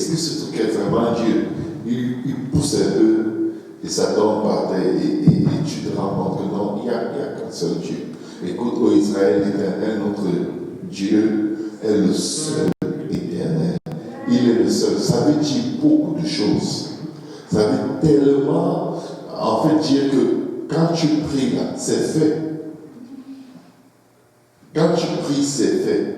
est-ce que ce truc est vraiment Dieu? Il pousse un peu et ça tombe par terre et tu te rends compte que non, il n'y a qu'un seul Dieu. Écoute, ô Israël, l'Éternel, notre Dieu, est le seul éternel. Il est le seul. Ça veut dire beaucoup de choses. Ça veut tellement, en fait, dire que quand tu pries là, c'est fait. Quand tu pries, c'est fait.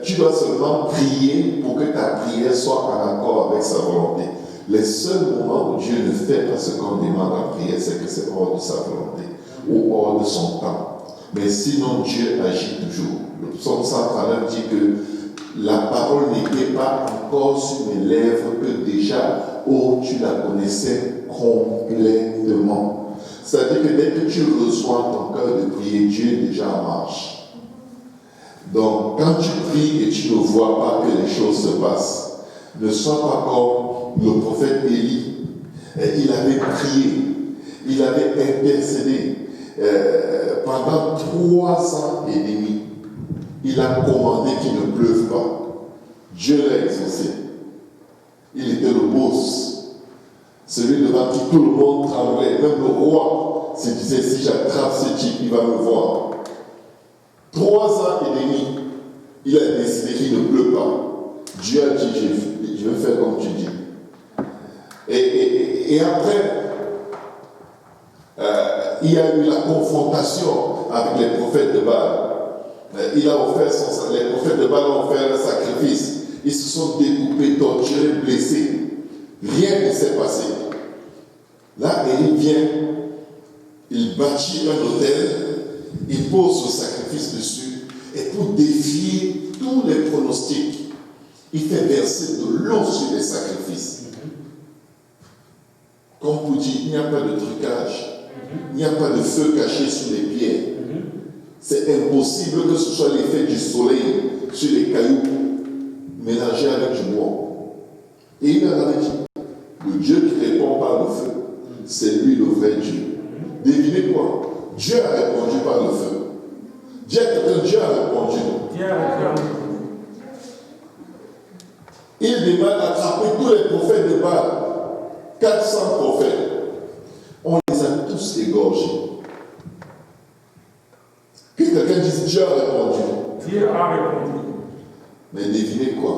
Tu dois seulement prier pour que ta prière soit en accord avec sa volonté. Les seuls moments où Dieu ne fait pas ce qu'on demande en prière, c'est que c'est hors de sa volonté ou hors de son temps. Mais sinon, Dieu agit toujours. Le psaume 139 dit que la parole n'était pas encore sur mes lèvres que déjà, tu la connaissais complètement. C'est-à-dire que dès que tu reçois ton cœur de prier, Dieu est déjà en marche. Donc, quand tu pries et tu ne vois pas que les choses se passent, ne sois pas comme le prophète Élie. Il avait prié, il avait intercédé pendant 3 ans et demi. Il a commandé qu'il ne pleuve pas. Dieu l'a exaucé. Il était le boss, celui devant qui tout le monde tremblait. Même le roi se disait, si j'attrape ce type, il va me voir. 3 ans et demi, il a décidé qu'il ne pleut pas. Dieu a dit, je vais faire comme tu dis. Et après, il y a eu la confrontation avec les prophètes de Baal. Les prophètes de Baal ont fait un sacrifice. Ils se sont découpés, torturés, blessés. Rien ne s'est passé. Là, il vient, il bâtit un autel, il pose ce sacrifice dessus, et pour défier tous les pronostics, il fait verser de l'eau sur les sacrifices. Comme pour dire, il n'y a pas de trucage, il n'y a pas de feu caché sous les pierres. C'est impossible que ce soit l'effet du soleil sur les cailloux mélangés avec du bois. Et il leur avait dit, le Dieu qui répond par le feu, c'est lui le vrai Dieu. Devinez quoi? Dieu a répondu par le feu. Dieu a répondu. Il demande d'attraper tous les prophètes de Baal. 400 prophètes. On les a tous égorgés. Que quelqu'un dise Dieu a répondu. Dieu a répondu. Mais devinez quoi?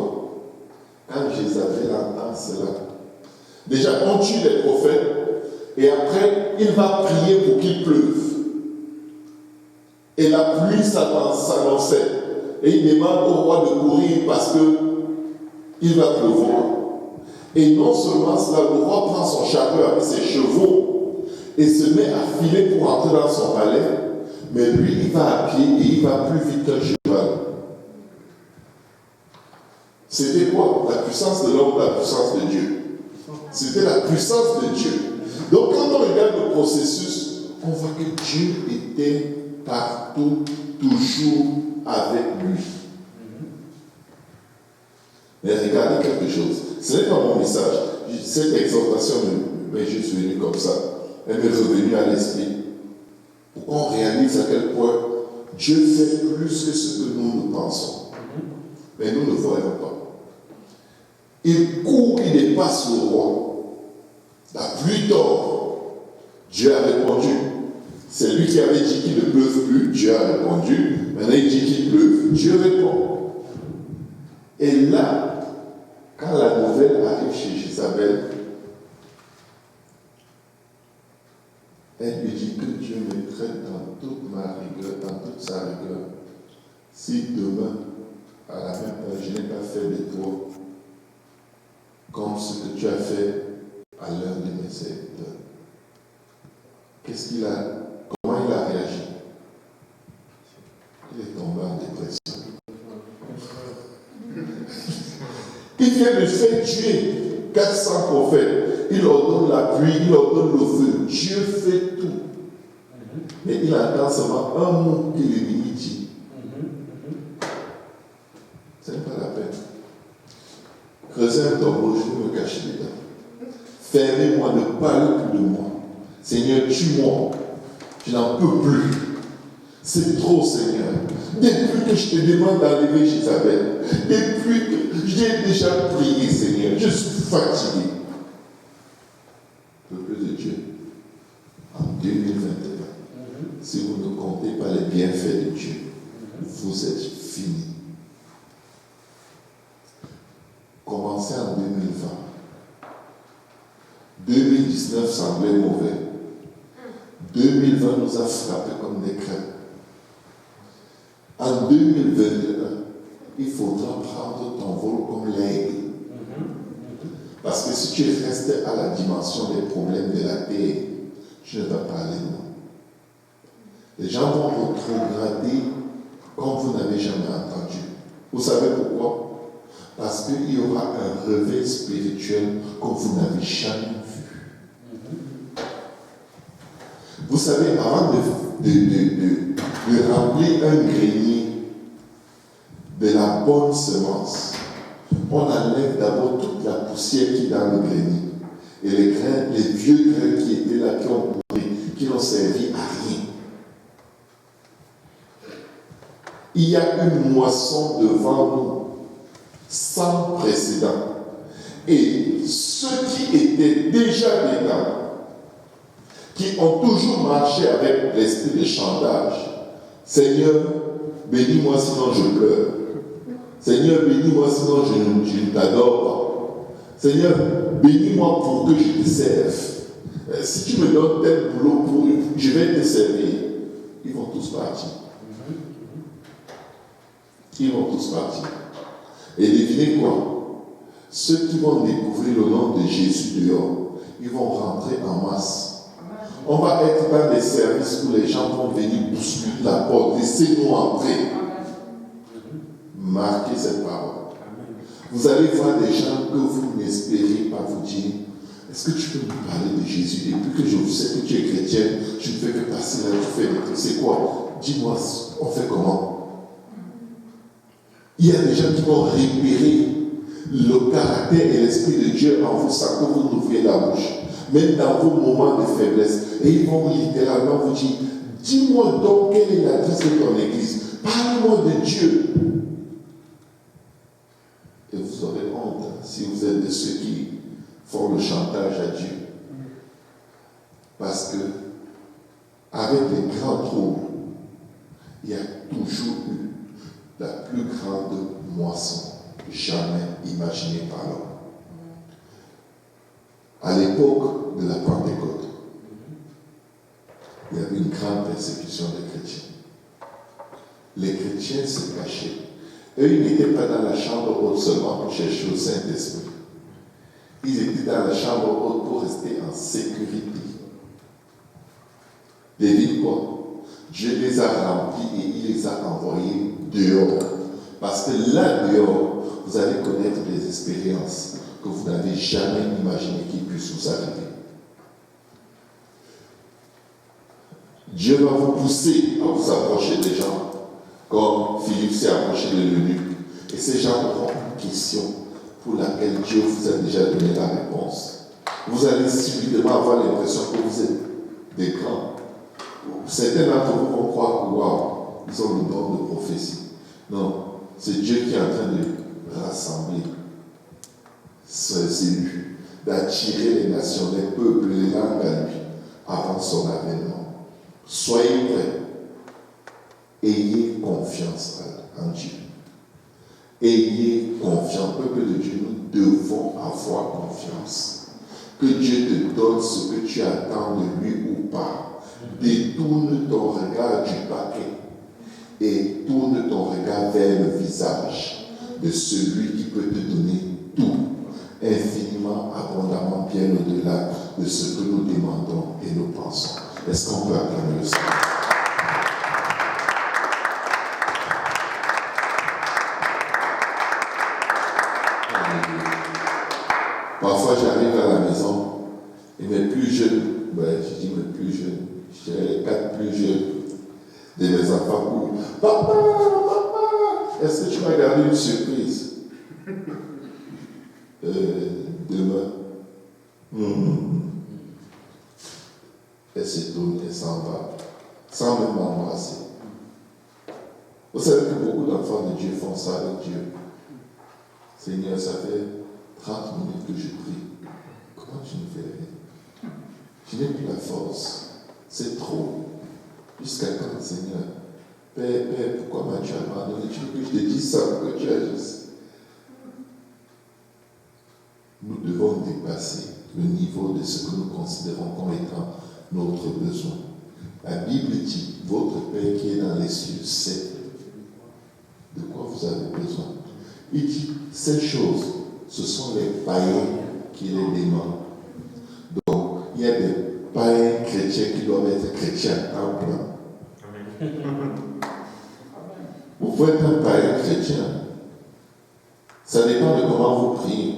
Quand Jézabel entend cela, déjà on tue les prophètes et après il va prier pour qu'il pleuve. Et la pluie s'annonçait. Et il demande au roi de courir parce qu'il va pleuvoir. Et non seulement cela, le roi prend son chapeau avec ses chevaux et se met à filer pour entrer dans son palais. Mais lui, il va à pied et il va plus vite qu'un cheval. C'était quoi? La puissance de l'homme, la puissance de Dieu. C'était la puissance de Dieu. Donc quand on regarde le processus, on voit que Dieu était partout, toujours avec lui. Mais regardez quelque chose. Ce n'est pas mon message. Cette exhortation m'est juste venue comme ça. Elle m'est revenue à l'esprit. Pour qu'on réalise à quel point Dieu fait plus que ce que nous pensons. Mais nous ne voyons pas. Il court, il dépasse le roi. La pluie tombe. Dieu a répondu. C'est lui qui avait dit qu'il ne pleuve plus. Dieu a répondu. Maintenant il dit qu'il pleuve. Dieu répond. Et là, quand la nouvelle arrive chez Jézabel, elle lui dit que Dieu me traite dans toute ma rigueur, dans toute sa rigueur. Si demain, à la même heure, je n'ai pas fait de toi comme ce que tu as fait à l'heure de mes serviteurs. Comment il a réagi? Il est tombé en dépression. Il vient de faire tuer 400 prophètes. Il leur donne la pluie, il leur donne le feu. Dieu fait tout. Mais il attend seulement un mot que l'ennemi dit. Ce n'est pas la peine. Creusez un tombeau, je vais me cacher dedans. Fermez-moi, ne parlez plus de moi. Seigneur, tue-moi. Je n'en peux plus. C'est trop, Seigneur. Depuis que je te demande d'enlever Jézabel, depuis que j'ai déjà prié, Seigneur, je suis fatigué. Peuple de Dieu, en 2021, si vous ne comptez pas les bienfaits de Dieu, vous êtes finis. Commencez en 2020. 2019 semblait mauvais. 2020 nous a frappés comme des crêpes. En 2021, il faudra prendre ton vol comme l'aigle. Parce que si tu restes à la dimension des problèmes de la terre, tu ne vas pas aller loin. Les gens vont rétrograder comme vous n'avez jamais entendu. Vous savez pourquoi? Parce qu'il y aura un réveil spirituel comme vous n'avez jamais vu. Vous savez, avant de remplir un grenier de la bonne semence, on enlève d'abord toute la poussière qui est dans le grenier. Et les grains, les vieux grains qui étaient là, qui ont pourri, qui n'ont servi à rien. Il y a une moisson devant nous, sans précédent. Et ceux qui étaient déjà dedans, qui ont toujours marché avec l'esprit de chantage, Seigneur, bénis-moi sinon je pleure. Seigneur, bénis-moi sinon je ne t'adore pas. Seigneur, bénis-moi pour que je te serve. Si tu me donnes tel boulot, je vais te servir. Ils vont tous partir. Ils vont tous partir. Et devinez quoi? Ceux qui vont découvrir le nom de Jésus dehors, ils vont rentrer en masse. On va être dans des services où les gens vont venir bousculer la porte. Laissez-nous entrer. Marquez cette parole. Vous allez voir des gens que vous n'espérez pas vous dire, est-ce que tu peux me parler de Jésus? Depuis que je sais que tu es chrétienne, je ne fais que passer là, tu fais des trucs. C'est quoi? Dis-moi, on fait comment? Il y a des gens qui vont repérer le caractère et l'esprit de Dieu en vous sans que vous n'ouvrez la bouche. Même dans vos moments de faiblesse. Et ils vont littéralement vous dire, dis-moi donc quelle est l'adresse de ton église. Parle-moi de Dieu. Et vous aurez honte si vous êtes de ceux qui font le chantage à Dieu. Parce que, avec les grands troubles, il y a toujours eu la plus grande moisson jamais imaginée par l'homme. À l'époque de la Pentecôte, il y avait une grande persécution des chrétiens. Les chrétiens se cachaient. Eux, ils n'étaient pas dans la chambre haute seulement pour chercher le Saint-Esprit. Ils étaient dans la chambre haute pour rester en sécurité. Devine quoi? Dieu les a remplis et il les a envoyés dehors. Parce que là dehors, vous allez connaître des expériences que vous n'avez jamais imaginé qu'il puisse vous arriver. Dieu va vous pousser à vous approcher des gens, comme Philippe s'est approché de l'eunuque. Et ces gens auront une question pour laquelle Dieu vous a déjà donné la réponse. Vous allez subitement avoir l'impression que vous êtes des grands. Certains d'entre vous vont croire que waouh, ils ont le don de prophétie. Non, c'est Dieu qui est en train de rassembler ses élus, d'attirer les nations, les peuples, les langues à lui, avant son avènement. Soyez prêts. Ayez confiance en Dieu. Ayez confiance. Peuple de Dieu, nous devons avoir confiance. Que Dieu te donne ce que tu attends de lui ou pas. Détourne ton regard du paquet et tourne ton regard vers le visage de celui qui peut te donner tout, infiniment, abondamment, bien au-delà de ce que nous demandons et nous pensons. Est-ce qu'on peut acclamer le Seigneur? Parfois, j'arrive à la maison et mes plus jeunes, je dis mes plus jeunes, je dirais les 4 plus jeunes de mes enfants courent. Papa, est-ce que tu m'as gardé une surprise? Demain. Elle se tourne et s'en va, sans même m'embrasser. Vous savez que beaucoup d'enfants de Dieu font ça avec Dieu. Seigneur, ça fait 30 minutes. Je n'ai plus la force. C'est trop. Jusqu'à quand, Seigneur? Père, pourquoi m'as-tu abandonné? Tu veux que je te dise ça pour que tu agisses? Nous devons dépasser le niveau de ce que nous considérons comme étant notre besoin. La Bible dit, votre Père qui est dans les cieux sait de quoi vous avez besoin. Il dit, ces choses, ce sont les païens qui les demandent. Donc, il y a des païens chrétiens qui doivent être chrétiens en plein. Vous pouvez être un païen chrétien. Ça dépend de comment vous priez.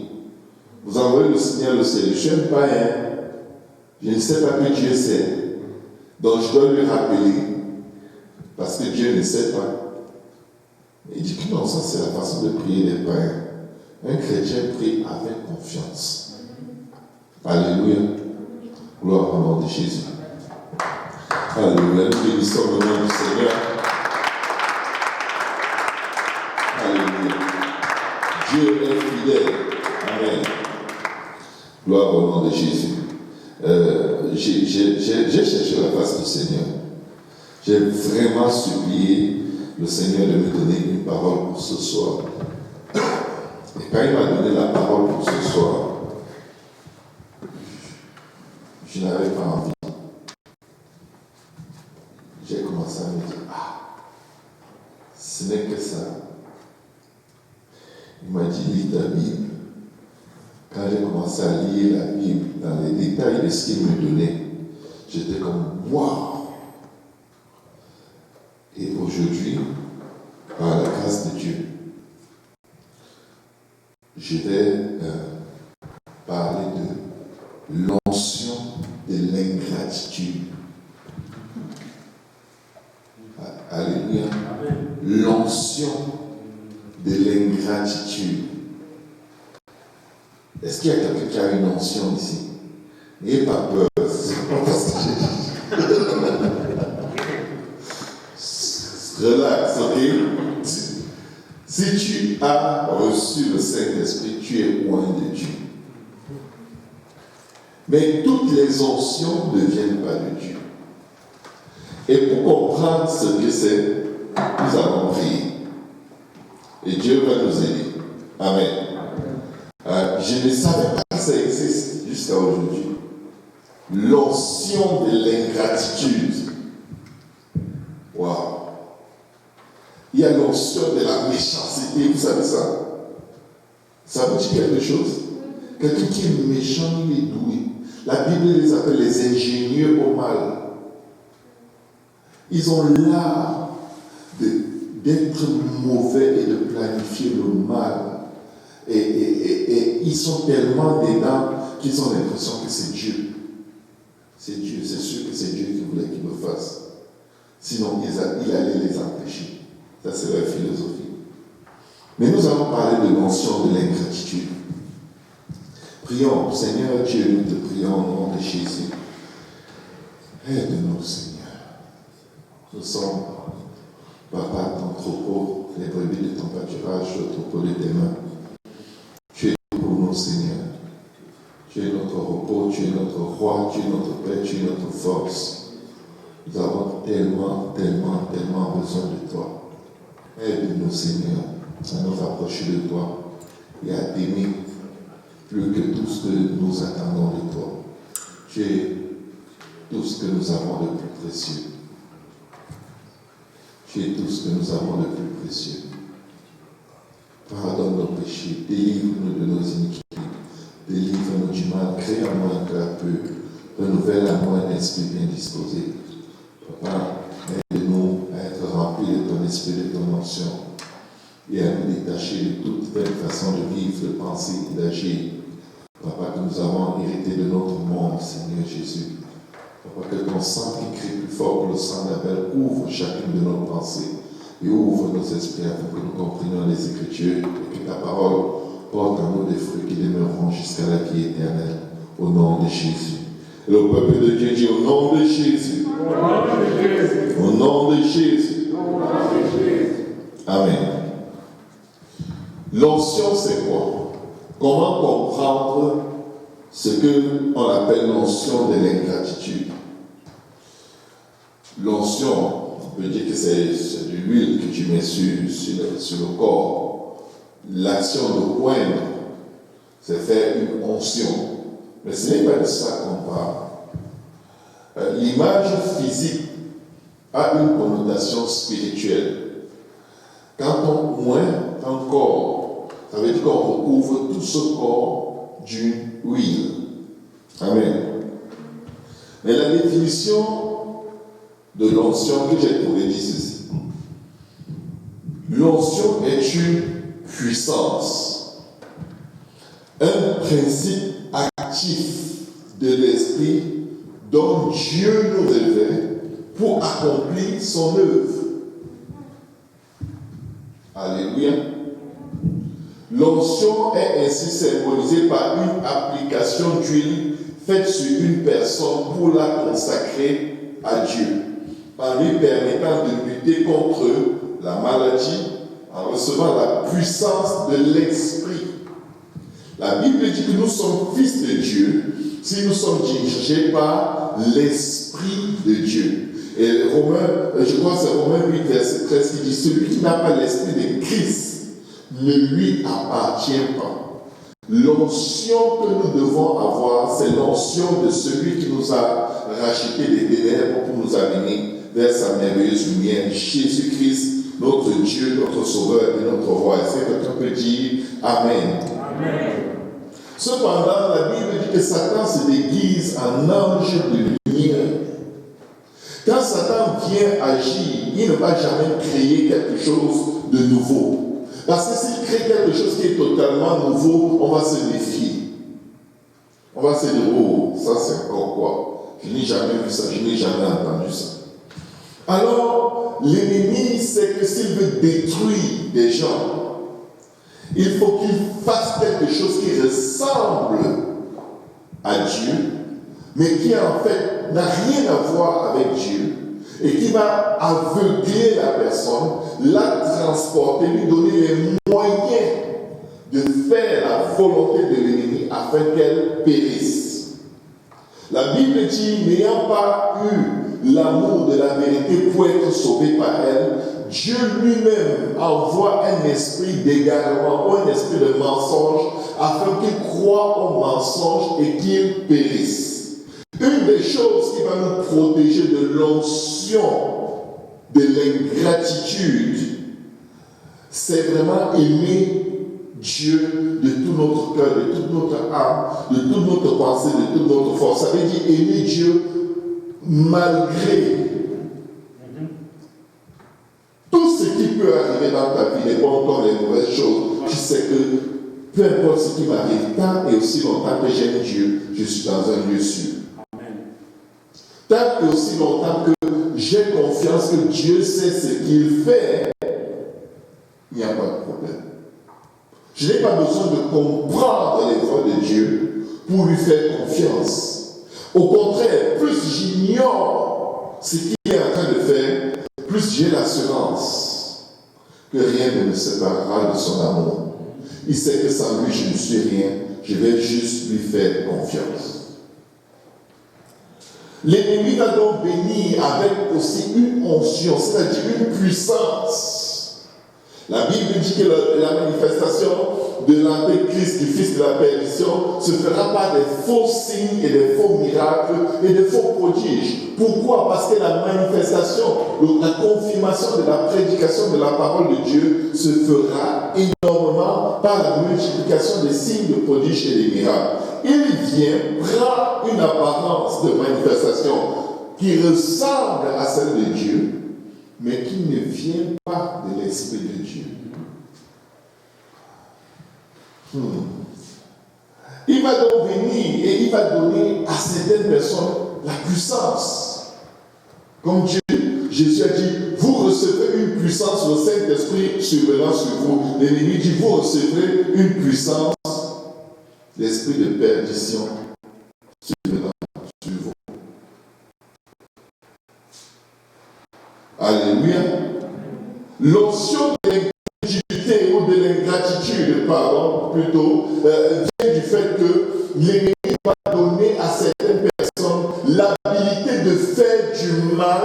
Vous envoyez le Seigneur le ciel. Je suis un païen. Je ne sais pas que Dieu sait. Donc je dois lui rappeler. Parce que Dieu ne sait pas. Il dit que non, ça c'est la façon de prier des païens. Un chrétien prie avec confiance. Alléluia. Gloire au nom de Jésus. Alléluia. Nous bénissons le nom du Seigneur. Alléluia. Dieu est fidèle. Amen. Gloire au nom de Jésus. J'ai cherché la face du Seigneur. J'ai vraiment supplié le Seigneur de me donner une parole pour ce soir. Et quand il m'a donné la parole pour ce soir, je n'avais pas envie. J'ai commencé à me dire, ce n'est que ça. Il m'a dit, lis ta Bible. Quand j'ai commencé à lire la Bible dans les détails de ce qu'il me donnait, j'étais comme waouh! Et aujourd'hui, par la grâce de Dieu, je vais parler de l'onction de l'ingratitude. Alléluia. L'onction de l'ingratitude. Est-ce qu'il y a quelqu'un qui a une onction ici? N'ayez pas peur. C'est pas parce que relax, ok? Si tu as reçu le Saint-Esprit, tu es loin de Dieu. Mais toutes les onctions ne viennent pas de Dieu. Et pour comprendre ce que c'est, nous allons prier. Et Dieu va nous aider. Amen. Je ne savais pas que ça existe jusqu'à aujourd'hui. L'onction de l'ingratitude. Waouh. Il y a l'onction de la méchanceté, vous savez ça? Ça vous dit quelque chose? Quelqu'un qui est méchant, il est doué. La Bible les appelle les ingénieux au mal. Ils ont l'art d'être mauvais et de planifier le mal. Et ils sont tellement dedans qu'ils ont l'impression que c'est Dieu. C'est Dieu, c'est sûr que c'est Dieu qui voulait qu'ils le fassent. Sinon, il allait les empêcher. Ça, c'est leur philosophie. Mais nous allons parler de l'onction de l'ingratitude. Prions, Seigneur Dieu, nous te prions au nom de Jésus. Aide-nous, Seigneur. Nous sommes, Papa, ton troupeau, les brebis de ton pâturage, le troupeau de tes mains. Tu es pour nous, Seigneur. Tu es notre repos, tu es notre roi, tu es notre paix, tu es notre force. Nous avons tellement besoin de toi. Aide-nous, Seigneur, à nous rapprocher de toi et à t'aimer plus que tout ce que nous attendons de toi. Tu es tout ce que nous avons de plus précieux. Tu es tout ce que nous avons de plus précieux. Pardonne nos péchés, délivre-nous de nos iniquités, délivre-nous du mal, crée en nous un cœur pur, renouvelle en nous un esprit bien disposé. Papa, aide-nous à être remplis de ton esprit, de ton onction, et à nous détacher de toute belle façon de vivre, de penser et d'agir. Papa, que nous avons hérité de notre monde, Seigneur Jésus. Papa, que ton sang qui crie plus fort que le sang d'Abel ouvre chacune de nos pensées et ouvre nos esprits afin que nous comprenions les Écritures et que ta parole porte en nous des fruits qui demeureront jusqu'à la vie éternelle. Au nom de Jésus. Et le peuple de Dieu dit au nom de Jésus. Au nom de Jésus. Au nom de Jésus. Au nom de Jésus. Amen. L'onction, c'est quoi? Comment comprendre ce qu'on appelle l'onction de l'ingratitude. L'onction, on peut dire que c'est de l'huile que tu mets sur le corps. L'action de poindre, c'est faire une onction. Mais ce n'est pas de ça qu'on parle. L'image physique a une connotation spirituelle. Quand on oint un corps, ça veut dire qu'on recouvre tout ce corps d'une huile. Amen. Mais la définition de l'onction que j'ai trouvée dit ceci. L'onction est une puissance, un principe actif de l'esprit dont Dieu nous révèle pour accomplir son œuvre. Alléluia. L'onction est ainsi symbolisée par une application d'huile faite sur une personne pour la consacrer à Dieu, en lui permettant de lutter contre la maladie, en recevant la puissance de l'esprit. La Bible dit que nous sommes fils de Dieu si nous sommes dirigés par l'esprit de Dieu. Et Romains, je crois que c'est Romains 8, verset 13 qui dit: celui qui n'a pas l'esprit de Christ ne lui appartient pas. L'onction que nous devons avoir, c'est l'onction de celui qui nous a racheté des ténèbres pour nous amener vers sa merveilleuse lumière. Jésus-Christ, notre Dieu, notre Sauveur et notre Roi. Est-ce que quelqu'un peut dire Amen? Amen. Cependant, la Bible dit que Satan se déguise en ange de lumière. Quand Satan vient agir, il ne va jamais créer quelque chose de nouveau. Parce que s'il crée quelque chose qui est totalement nouveau, on va se méfier. On va se dire: oh, ça c'est encore quoi? Je n'ai jamais vu ça, je n'ai jamais entendu ça. Alors, l'ennemi sait que s'il veut détruire des gens, il faut qu'il fasse quelque chose qui ressemble à Dieu, mais qui en fait n'a rien à voir avec Dieu, et qui va aveugler la personne, la transporter, lui donner les moyens de faire la volonté de l'ennemi afin qu'elle périsse. La Bible dit: n'ayant pas eu l'amour de la vérité pour être sauvé par elle, Dieu lui-même envoie un esprit d'égarement ou un esprit de mensonge afin qu'il croie au mensonge et qu'il périsse. Une des choses qui va nous protéger de l'onction de l'ingratitude, c'est vraiment aimer Dieu de tout notre cœur, de toute notre âme, de toute notre pensée, de toute notre force. Ça veut dire aimer Dieu malgré tout ce qui peut arriver dans ta vie, les bonnes comme les mauvaises choses. Tu sais que peu importe ce qui m'arrive, tant et aussi longtemps que j'aime Dieu, je suis dans un lieu sûr. Tant et aussi longtemps que j'ai confiance que Dieu sait ce qu'il fait, il n'y a pas de problème. Je n'ai pas besoin de comprendre les voies de Dieu pour lui faire confiance. Au contraire, plus j'ignore ce qu'il est en train de faire, plus j'ai l'assurance que rien ne me séparera de son amour. Il sait que sans lui, je ne suis rien. Je vais juste lui faire confiance. L'ennemi va donc venir avec aussi une onction, c'est-à-dire une puissance. La Bible dit que la manifestation de l'Antéchrist, du fils de la perdition, se fera par des faux signes et des faux miracles et des faux prodiges. Pourquoi? Parce que la manifestation, la confirmation de la prédication de la parole de Dieu se fera énormément par la multiplication des signes, de prodiges et des miracles. Il vient, prend une apparence de manifestation qui ressemble à celle de Dieu, mais qui ne vient pas de l'Esprit de Dieu. Il va donc venir et il va donner à certaines personnes la puissance. Comme Dieu, Jésus a dit: vous recevrez une puissance, le Saint-Esprit survenant sur vous. L'ennemi dit: vous recevrez une puissance, l'esprit de perdition survenant sur vous. Alléluia. L'onction de l'ingratitude ou de l'ingratitude, pardon, plutôt, vient du fait que l'ennemi va mal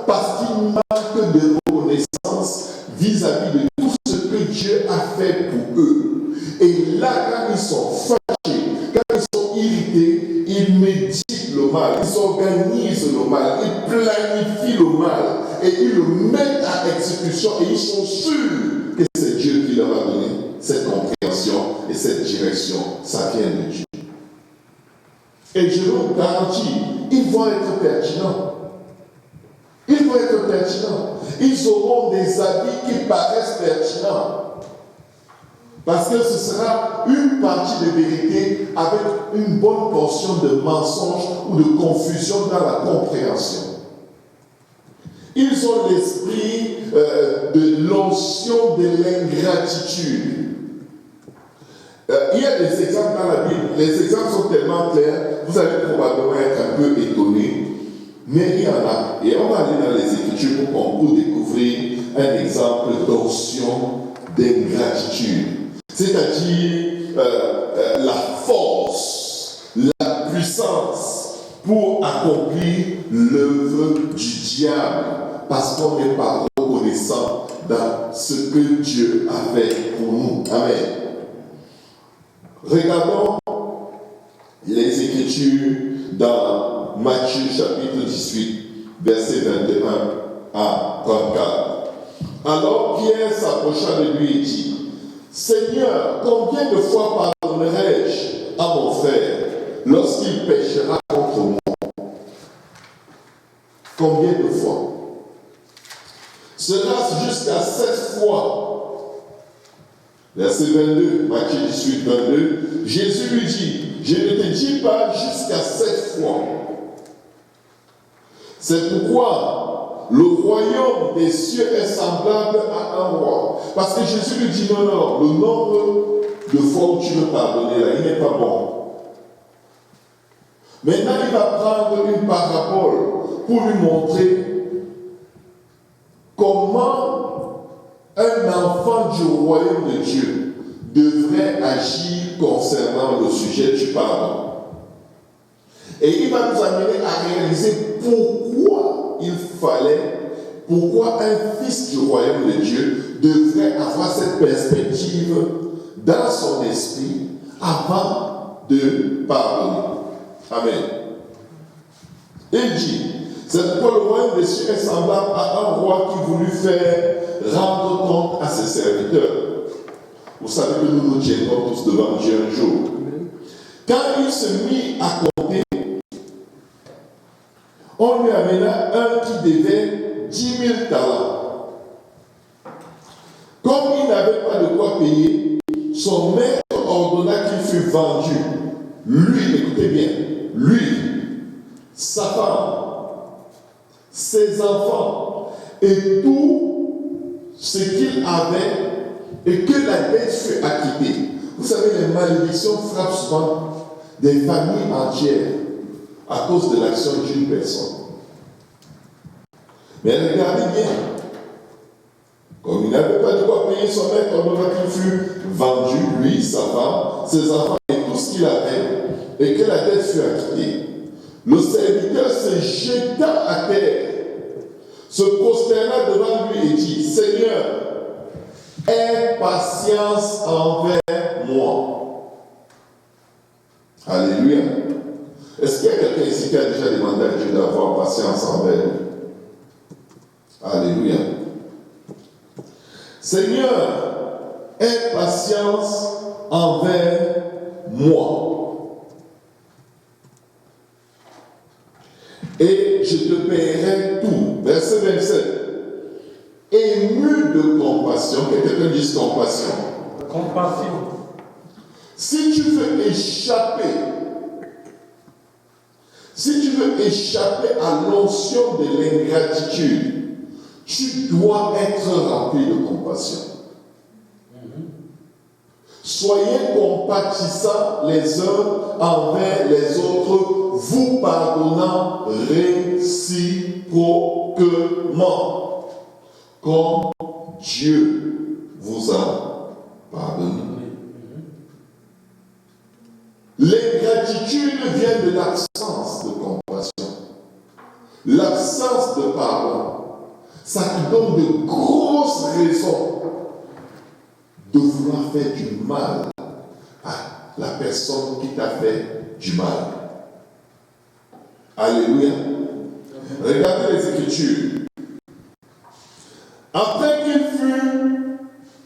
parce qu'ils manquent de reconnaissance vis-à-vis de tout ce que Dieu a fait pour eux. Et là, quand ils sont fâchés, quand ils sont irrités, ils méditent le mal, ils organisent le mal, ils planifient le mal et ils le mettent à exécution et ils sont sûrs que c'est Dieu qui leur a donné cette compréhension et cette direction. Ça vient de Dieu. Et je vous garantis, ils vont être pertinents. Ils vont être pertinents. Ils auront des avis qui paraissent pertinents. Parce que ce sera une partie de vérité avec une bonne portion de mensonge ou de confusion dans la compréhension. Ils ont l'esprit de l'onction de l'ingratitude. Il y a des exemples dans la Bible. Les exemples sont tellement clairs, vous allez probablement être un peu étonnés. Mais il y en a. Et on va aller dans les Écritures pour qu'on puisse découvrir un exemple d'onction d'ingratitude. C'est-à-dire la force, la puissance pour accomplir l'œuvre du diable. Parce qu'on n'est pas reconnaissant dans ce que Dieu a fait pour nous. Amen. Regardons les Écritures dans Matthieu chapitre 18, versets 21 à 34. Alors Pierre s'approcha de lui et dit, Seigneur, combien de fois pardonnerai-je à mon frère lorsqu'il péchera contre moi? Combien de fois? Sera-ce jusqu'à 7 fois? Verset 22, Matthieu 18, 22, Jésus lui dit, je ne te dis pas jusqu'à 7 fois. C'est pourquoi le royaume des cieux est semblable à un roi. Parce que Jésus lui dit, non, le nombre de fois où tu veux pardonner, là, il n'est pas bon. Maintenant, il va prendre une parabole pour lui montrer comment un enfant du royaume de Dieu devrait agir concernant le sujet du pardon. Et il va nous amener à réaliser pourquoi un fils du royaume de Dieu devrait avoir cette perspective dans son esprit avant de pardonner. Amen. Il dit, c'est pourquoi le royaume des cieux est semblable à un roi qui voulut faire rendre compte à ses serviteurs. Vous savez que nous nous tiendrons tous devant Dieu un jour. Quand il se mit à compter, on lui amena un qui devait 10 000 talents. Comme il n'avait pas de quoi payer, son maître ordonna qu'il fût vendu. Lui, écoutez bien, lui, sa femme, ses enfants et tout ce qu'il avait et que la dette fût acquittée. Vous savez, les malédictions frappent souvent des familles entières à cause de l'action d'une personne. Mais regardez bien, comme il n'avait pas de quoi payer son maître, ordonna qu'il fût vendu, lui, sa femme, ses enfants et tout ce qu'il avait, et que la dette fût acquittée. Le serviteur se jeta à terre, se prosterna devant lui et dit, Seigneur, aie patience envers moi. Alléluia. Est-ce qu'il y a quelqu'un ici qui a déjà demandé à Dieu d'avoir patience envers lui? Alléluia. Seigneur, aie patience envers moi. Et je te paierai tout. Verset 27. Ému de compassion. Que quelqu'un dise compassion. Compassion. Si tu veux échapper à l'onction de l'ingratitude, tu dois être rempli de compassion. Soyez compatissants les uns envers les autres, vous pardonnant réciproquement, comme Dieu vous a pardonné. L'ingratitude vient de l'absence de compassion. L'absence l'absence de pardon, ça te donne de grosses raisons de vouloir faire du mal à la personne qui t'a fait du mal. Alléluia. Regardez les Écritures. Après qu'il fut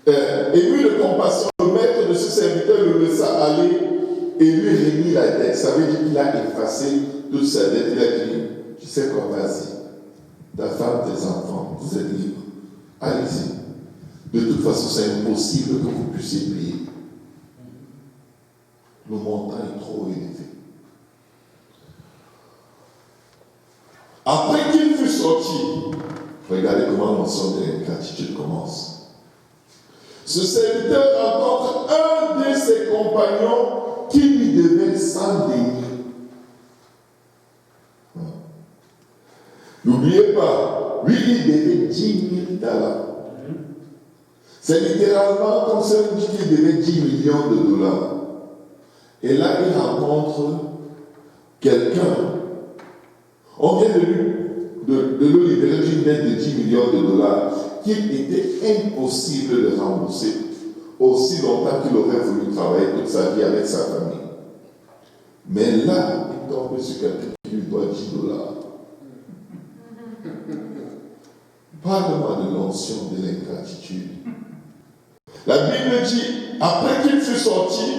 ému de compassion, le maître de ce serviteur le laissa aller et lui remit la dette. Ça veut dire qu'il a effacé toute sa dette. Il a dit, tu sais quoi, vas-y, ta femme, tes enfants, vous êtes libres. Allez-y. De toute façon, c'est impossible que vous puissiez payer. Le montant est trop élevé. Après qu'il fut sorti, regardez comment l'ensemble de l'ingratitude commence. Ce serviteur rencontre un de ses compagnons qui lui devait 100 deniers. N'oubliez pas, lui, il devait 10 000 $. C'est littéralement comme si on dit qu'il devait 10 millions de dollars. Et là, il rencontre quelqu'un. On vient de le libérer d'une dette de 10 millions de dollars qu'il était impossible de rembourser aussi longtemps qu'il aurait voulu travailler toute sa vie avec sa famille. Mais là, il tombe sur quelqu'un qui lui doit 10 dollars. Parle-moi de l'onction de l'ingratitude. La Bible dit, après qu'il fut sorti,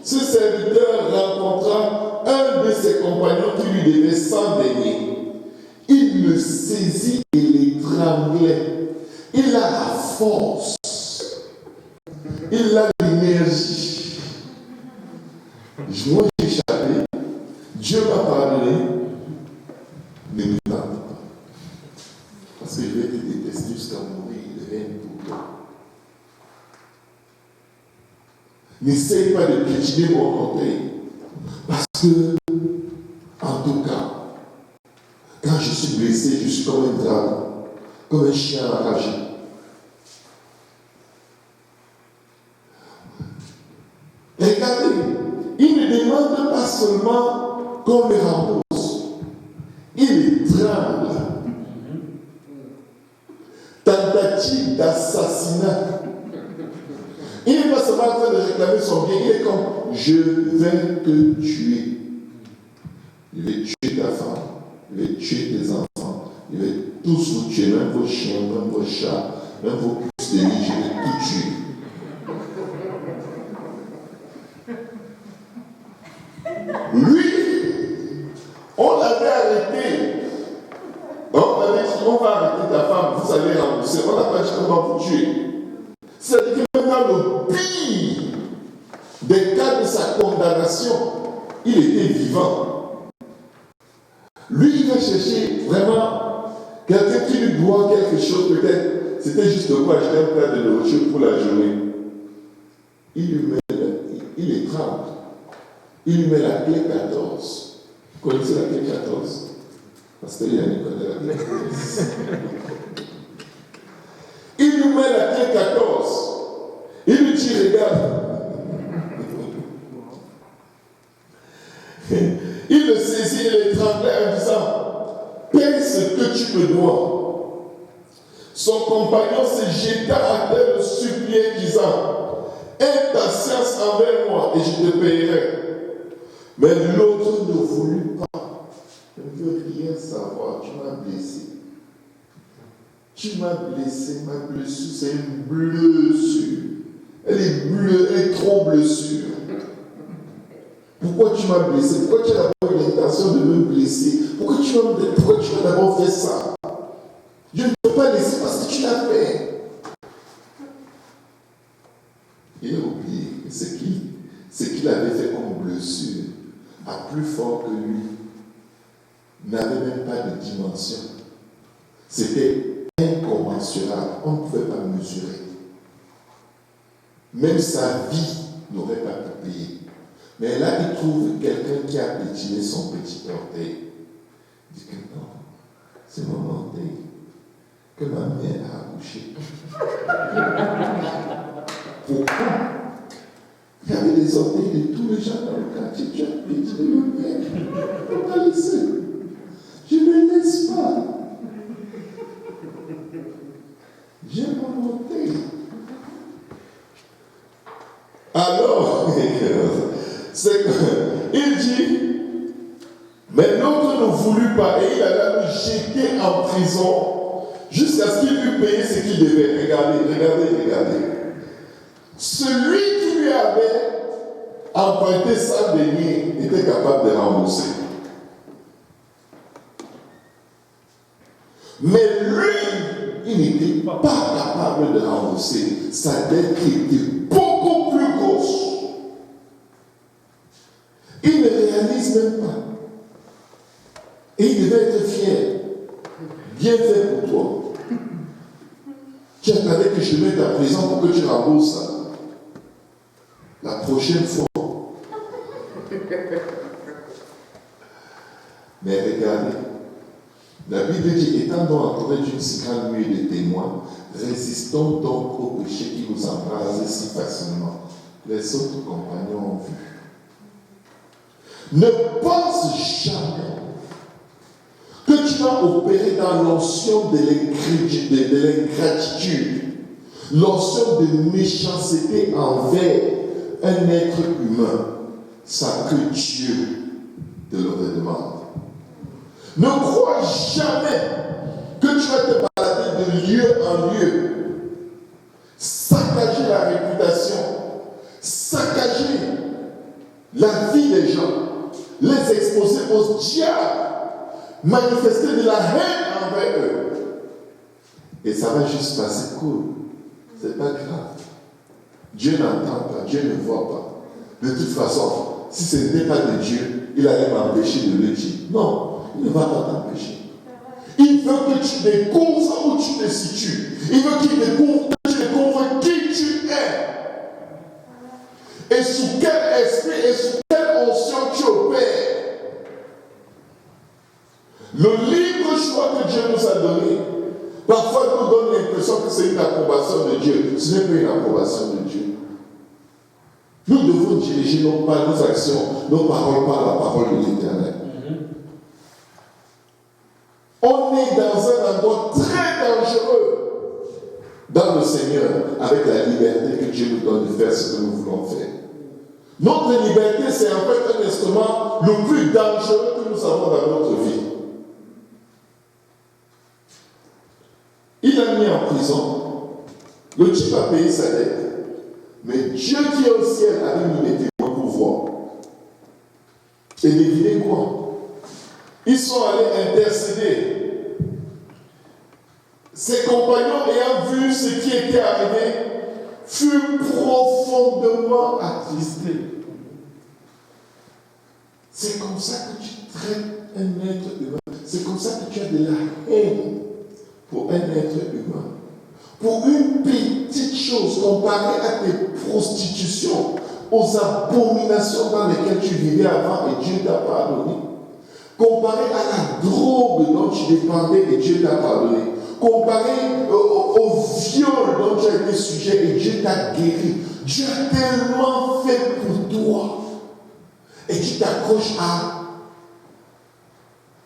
ce serviteur rencontra un de ses compagnons qui lui devait 100 deniers. Il le saisit et l'étranglait. Il a la force. Il a l'énergie. Moi, j'ai échappé. Dieu m'a pardonné. Ne me parle pas. Parce que je vais te détester jusqu'à mourir. Il règne pour toi. N'essaye pas de piétiner mon orgueil. Parce que, en tout cas, quand je suis blessé, je suis comme un dragon, comme un chien enragé. Regardez, il ne demande pas seulement qu'on le rembourse. Il tremble. Tentative d'assassinat. Il n'est pas seulement en train de réclamer son bien, il est comme, je vais te tuer. Je vais tuer ta femme, je vais tuer tes enfants, je vais tous vous tuer, même vos chiens, même vos chats, même vos puces de lit, je vais tout tuer. Lui, on l'avait arrêté. On avait dit, on va arrêter ta femme, vous allez rembourser. On n'a pas dit qu'on va vous tuer. C'est-à-dire que même dans le pire des cas de sa condamnation, il était vivant. Lui, il va chercher vraiment quelqu'un qui lui doit quelque chose, peut-être. C'était juste de quoi acheter un plat de nourriture pour la journée. Il étrangle. Il lui met la clé 14. Vous connaissez la clé 14? Parce qu'il y a une connaît la clé 14. Il lui met la clé 14. Il lui dit, regarde. Il le saisit et l'étranglait en disant, paie ce que tu me dois. Son compagnon se jeta à terre le supplier, disant, aie patience envers moi et je te paierai. Mais l'autre ne voulut pas. Je ne veux rien savoir, tu m'as blessé. Tu m'as blessé, ma blessure, c'est une blessure. Elle est bleue, elle est trop blessure. Pourquoi tu m'as blessé? Pourquoi tu as d'abord une intention de me blesser? Pourquoi tu m'as d'abord fait ça? Je ne peux pas laisser parce que tu l'as fait. Il a oublié que ce qu'il avait fait comme blessure, à plus fort que lui, n'avait même pas de dimension. C'était incommensurable. On ne pouvait pas mesurer. Même sa vie n'aurait pas pu payer. Mais là, il trouve quelqu'un qui a pétiné son petit orteil. Il dit que non, c'est mon orteil que ma mère a accouché. Pourquoi? Il y avait des orteils de tous les gens dans le quartier. Tu as pétiné le mien. Je ne peux pas laisser. Je ne laisse pas. J'ai volonté. Alors, c'est qu'il dit, mais l'autre ne voulut pas et il alla le jeter en prison jusqu'à ce qu'il eût payé ce qu'il devait. Regardez. Celui qui lui avait emprunté 100 deniers était capable de rembourser. Mais lui, il n'était pas capable de rembourser sa dette qui était beaucoup plus grosse. Il ne réalise même pas. Et il devait être fier. Bien fait pour toi. Tu attendais que je mette à prison pour que tu rembourses ça. La prochaine fois. Mais regardez. La Bible dit, étant donc entouré d'une si grande nuée de témoins, résistons donc au péché qui nous embrase si facilement. Les autres compagnons ont vu. Ne pense jamais que tu vas opérer dans l'onction de l'ingratitude, l'onction de méchanceté envers un être humain, sans que Dieu te le redemande. Ne crois jamais que tu vas te balader de lieu en lieu, saccager la réputation, saccager la vie des gens, les exposer aux diables, manifester de la haine envers eux. Et ça va juste passer cool. C'est pas grave. Dieu n'entend pas, Dieu ne voit pas. De toute façon, si ce n'était pas de Dieu, il allait m'empêcher de le dire. Non, il ne va pas t'empêcher. Il veut que tu découvres où tu te situes. Il veut que tu découvres qui tu es. Et sous quel esprit et sous quelle onction tu opères. Le libre choix que Dieu nous a donné, parfois nous donne l'impression que c'est une approbation de Dieu. Ce n'est pas une approbation de Dieu. Nous devons diriger non pas nos actions, nos paroles par la parole de l'Éternel. On est dans un endroit très dangereux dans le Seigneur avec la liberté que Dieu nous donne de faire ce que nous voulons faire. Notre liberté, c'est en fait un instrument le plus dangereux que nous avons dans notre vie. Il l'a mis en prison. Le type a payé sa dette. Mais Dieu qui est au ciel avait mis des témoins pour voir. Et devinez quoi? Ils sont allés intercéder. Ses compagnons ayant vu ce qui était arrivé, furent profondément attristés. C'est comme ça que tu traites un être humain. C'est comme ça que tu as de la haine pour un être humain. Pour une petite chose comparée à tes prostitutions, aux abominations dans lesquelles tu vivais avant et Dieu t'a pardonné. Comparé à la drogue dont tu dépendais et Dieu t'a pardonné. Comparé au viol dont tu as été sujet et Dieu t'a guéri. Dieu a tellement fait pour toi. Et tu t'accroches à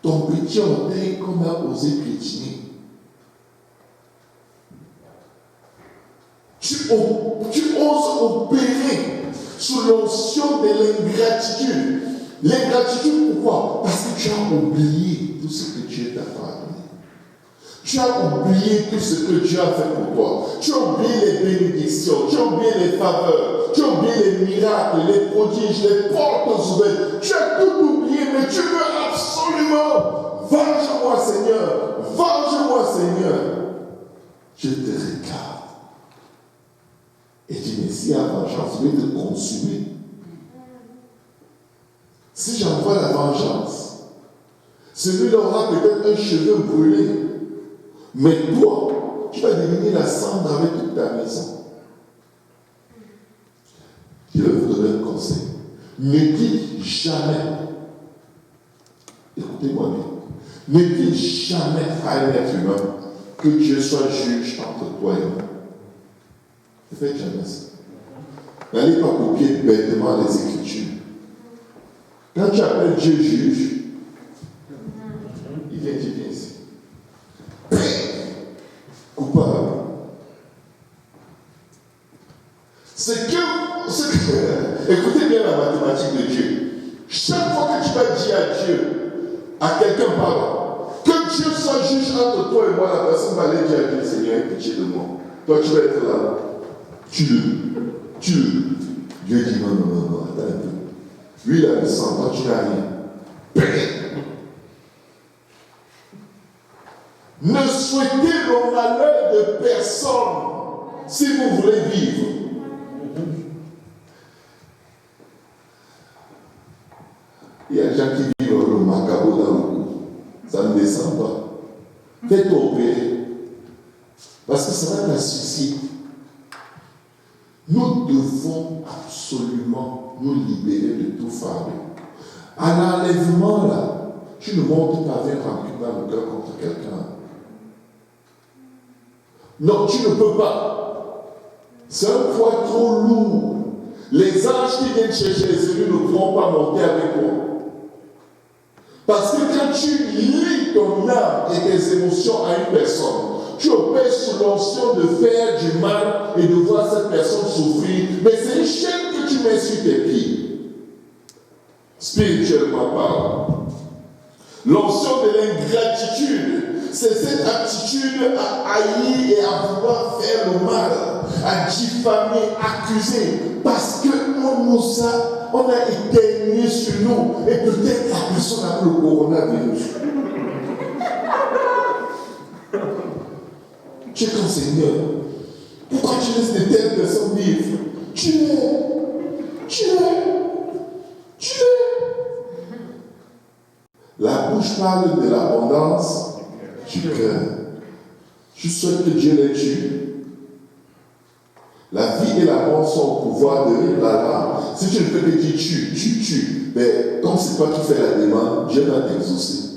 ton petit orteil qu'on a osé piétiner. Tu oses opérer sous l'onction de l'ingratitude. L'ingratitude, pourquoi? Parce que tu as oublié tout ce que Dieu t'a pardonné. Tu as oublié tout ce que Dieu a fait pour toi. Tu as oublié les bénédictions, tu as oublié les faveurs, tu as oublié les miracles, les prodiges, les portes ouvertes. Tu as tout oublié, mais tu veux absolument. Venge-moi, Seigneur. Venge-moi, Seigneur. Je te regarde. Et dis, mais si la vengeance, je vais te consumer. Si j'envoie la vengeance, celui-là aura peut-être un cheveu brûlé. Mais toi, tu vas devenir la cendre avec toute ta maison. Je vais vous donner un conseil. Ne dites jamais, écoutez-moi bien, ne dites jamais à un être humain que Dieu soit juge entre toi et moi. Ne faites jamais ça. N'allez pas copier bêtement les Écritures. Quand tu appelles Dieu juge, il vient ici. Coupable. Chaque fois que tu vas dire à Dieu, à quelqu'un, pardon, que Dieu soit juge entre toi et moi, la personne va aller dire à Dieu, Seigneur, aie pitié de moi. Toi, tu vas être là. Tue-le. Dieu dit non, attends un peu. Lui, il a le sang, toi, tu n'as rien. Ne souhaitez le malheur de personne si vous voulez vivre. Il y a des gens qui vivent le macabre dans le cou. Ça ne descend pas. Faites opérer. Parce que ça va être un suicide. Nous devons absolument nous libérer de tout fardeau. À l'enlèvement, là, tu ne montes pas avec rancune dans le cœur contre quelqu'un. Non, tu ne peux pas. C'est un poids trop lourd. Les anges qui viennent chercher les élus ne pourront pas monter avec toi. Parce que quand tu lis ton âme et tes émotions à une personne, tu opères sous l'onction de faire du mal et de voir cette personne souffrir, mais c'est une chaîne que tu mets sur tes pieds. Spirituellement parlant. L'onction de l'ingratitude, c'est cette aptitude à haïr et à vouloir faire le mal, à diffamer, accuser, parce qu'on a éternué sur nous, et peut-être la personne a le coronavirus. Tu es comme Seigneur. Pourquoi tu laisses de telles personnes vivre? Tu l'es. La bouche parle de l'abondance du cœur. Tu souhaites que Dieu les tue. La vie et la mort sont au pouvoir de la langue. Si tu ne peux que dire tu. Mais comme c'est toi qui fais la demande, Dieu va t'exaucer.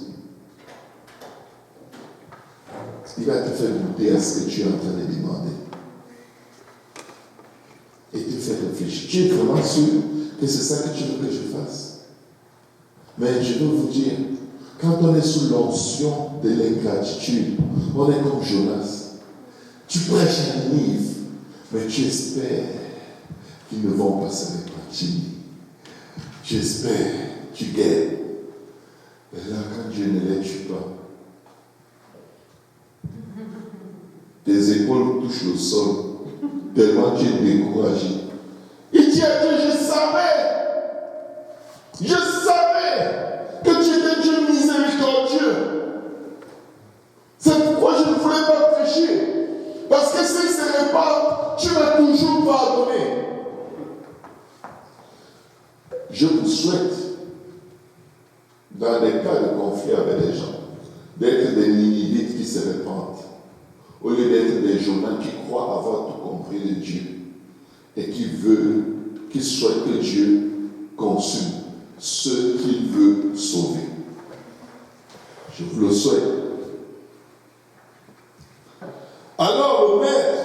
Il va te faire goûter à ce que tu es en train de demander. Et te faire réfléchir. Tu es vraiment sûr que c'est ça que tu veux que je fasse? Mais je veux vous dire, quand on est sous l'onction de l'ingratitude, on est comme Jonas. Tu prêches un livre, mais tu espères qu'ils ne vont pas se répartir. Tu espères, tu guettes. Et là, quand Dieu ne les tue pas, tes épaules touchent le sol, tellement tu es découragé. Il dit à Dieu, je savais que tu étais Dieu miséricordieux. C'est pourquoi je ne voulais pas pécher. Parce que s'il se répand, tu m'as toujours pardonné. Je vous souhaite, dans les cas de conflit avec des gens, d'être des Ninivites qui se répandent, au lieu d'être des Jonas qui croient avoir tout compris de Dieu et qui souhaitent que Dieu consume ceux qu'il veut sauver. Je vous le souhaite. Alors le maître,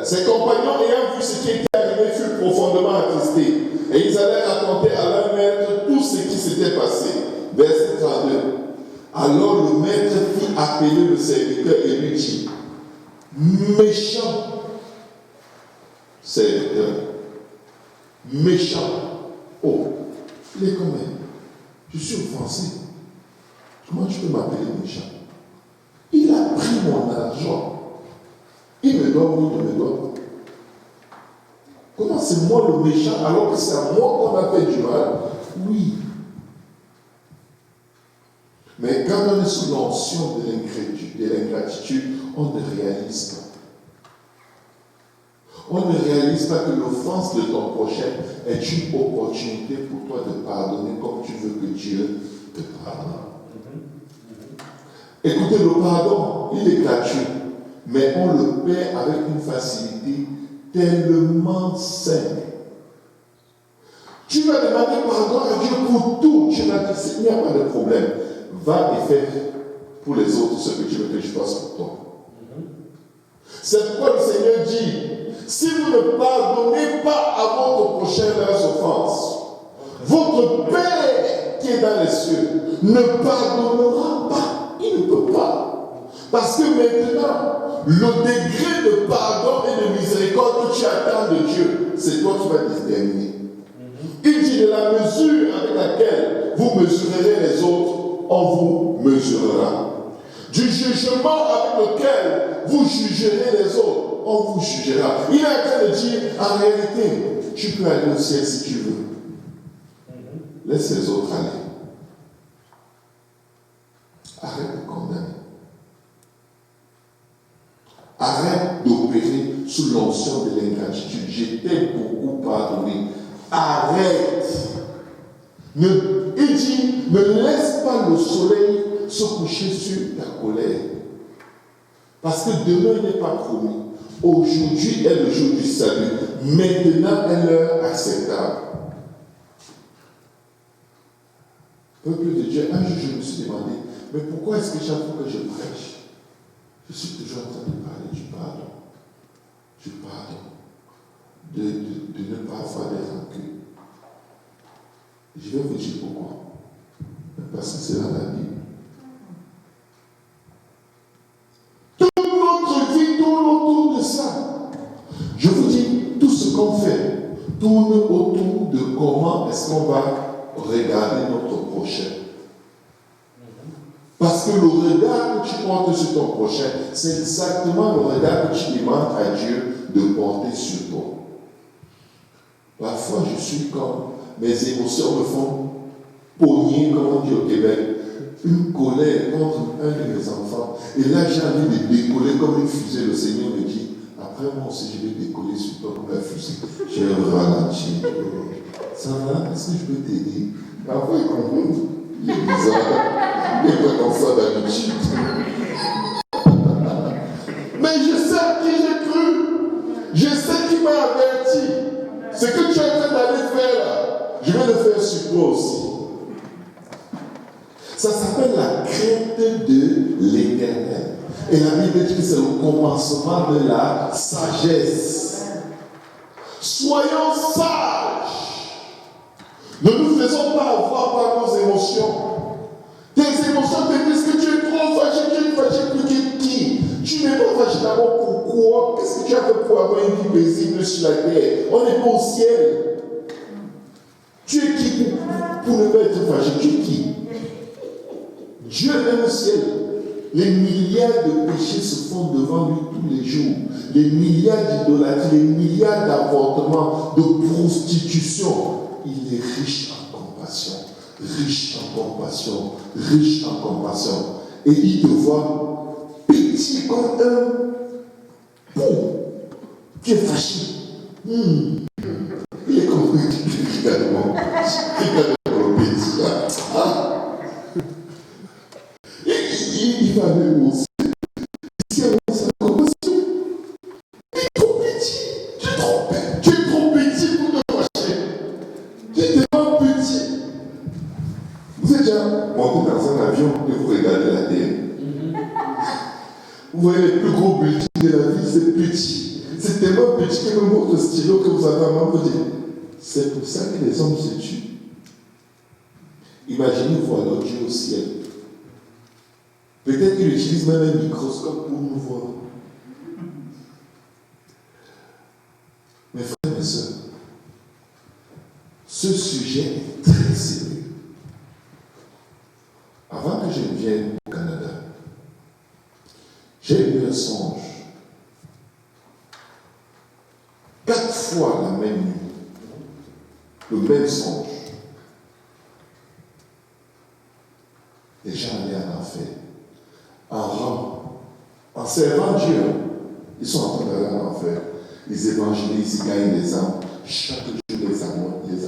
ses compagnons ayant vu ce qui était arrivé furent profondément attristés et ils allaient raconter à leur maître tout ce qui s'était passé. Verset 32. Alors le maître fit appeler le serviteur et lui dit, méchant serviteur, méchant. Oh, il est comme je suis offensé. Comment tu peux m'appeler méchant? Il a pris mon argent. Il me doit ou il ne me doit pas? Comment c'est moi le méchant alors que c'est à moi qu'on a fait du mal? Oui. Mais quand on est sous l'onction de l'ingratitude, on ne réalise pas. On ne réalise pas que l'offense de ton prochain est une opportunité pour toi de pardonner comme tu veux que Dieu te pardonne. Écoutez, le pardon, il est gratuit, mais on le paie avec une facilité tellement simple. Tu vas demander pardon à Dieu pour tout. Tu vas dire, il n'y a pas de problème. Va et fais pour les autres ce que tu veux que je fasse pour toi. C'est pourquoi le Seigneur dit, si vous ne pardonnez pas à votre prochain leurs offenses, votre Père qui est dans les cieux ne pardonnera pas. Il ne peut pas. Parce que maintenant, le degré de pardon et de miséricorde que tu attends de Dieu, c'est toi qui vas déterminer. Il dit de la mesure avec laquelle vous mesurerez les autres, on vous mesurera. Du jugement avec lequel vous jugerez les autres, on vous jugera. Il est en train de dire, en réalité, tu peux aller au ciel si tu veux. Laisse les autres aller. Arrête de condamner. Arrête d'opérer sous l'onction de l'ingratitude. Je t'ai beaucoup pardonné. Arrête. Il dit, ne laisse pas le soleil se coucher sur ta colère. Parce que demain n'est pas promis. Aujourd'hui est le jour du salut. Maintenant est l'heure acceptable. Peuple de Dieu, un jour je me suis demandé, mais pourquoi est-ce que chaque fois que je prêche, je suis toujours en train de parler du pardon. Du pardon. De ne pas avoir des rancunes. Je vais vous dire pourquoi. Parce que c'est dans la Bible. Toute notre vie tourne autour de ça. Je vous dis, tout ce qu'on fait tourne autour de comment est-ce qu'on va regarder notre prochain. Parce que le regard que tu portes sur ton prochain, c'est exactement le regard que tu demandes à Dieu de porter sur toi. Parfois, je suis comme mes émotions me font pogner, comme on dit au Québec, une colère contre un de mes enfants. Et là, j'ai envie de décoller comme une fusée. Le Seigneur me dit, après moi aussi, je vais décoller sur toi comme la fusée. Je vais ralentir. Ça va? Est-ce que je peux t'aider? Parfois, il est bizarre. Il est pas comme ça d'habitude. Mais je sais à qui j'ai cru. Je sais qui m'a averti. Ce que tu es en train d'aller faire là, je vais le faire sur toi aussi. Ça s'appelle la crainte de l'Éternel. Et la Bible dit que c'est le commencement de la sagesse. Soyons sages. Ne nous faisons pas avoir par nos émotions. Tes émotions te disent que tu es trop fâché, tu es fâché plus que qui? Tu n'es pas fâché d'abord pourquoi? Qu'est-ce que tu as fait pour avoir une vie paisible sur la terre? On n'est pas au ciel. Tu es qui pour ne pas être fâché? Tu es qui? Dieu est au ciel. Les milliards de péchés se font devant lui tous les jours. Les milliards d'idolâtries, les milliards d'avortements, de prostitution. Il est riche en compassion. Riche en compassion. Riche en compassion. Et il te voit petit comme un pou qui est fâché. Il est comme regarde-moi. Regarde-moi le petit là. Il va aller où aussi? Tu es trop petit. Tu es trop petit pour te fâcher. Tu es tellement petit. Vous êtes déjà monté dans un avion et vous regardez la terre. Vous voyez les plus gros buildings de la ville, c'est petit. C'est tellement petit que même votre stylo que vous avez à main, vous dites, c'est pour ça que les hommes se tuent. Imaginez-vous alors Dieu au ciel. Peut-être qu'il utilise même un microscope pour nous voir. Mes frères et sœurs, ce sujet est très sérieux. Avant que je ne vienne au Canada, j'ai eu un songe. 4 fois la même nuit. Le même songe. Les gens allaient en enfer. En rang. En servant Dieu. Ils sont en train d'aller en enfer. Ils évangélisent, ils gagnent les âmes. Chaque jour, les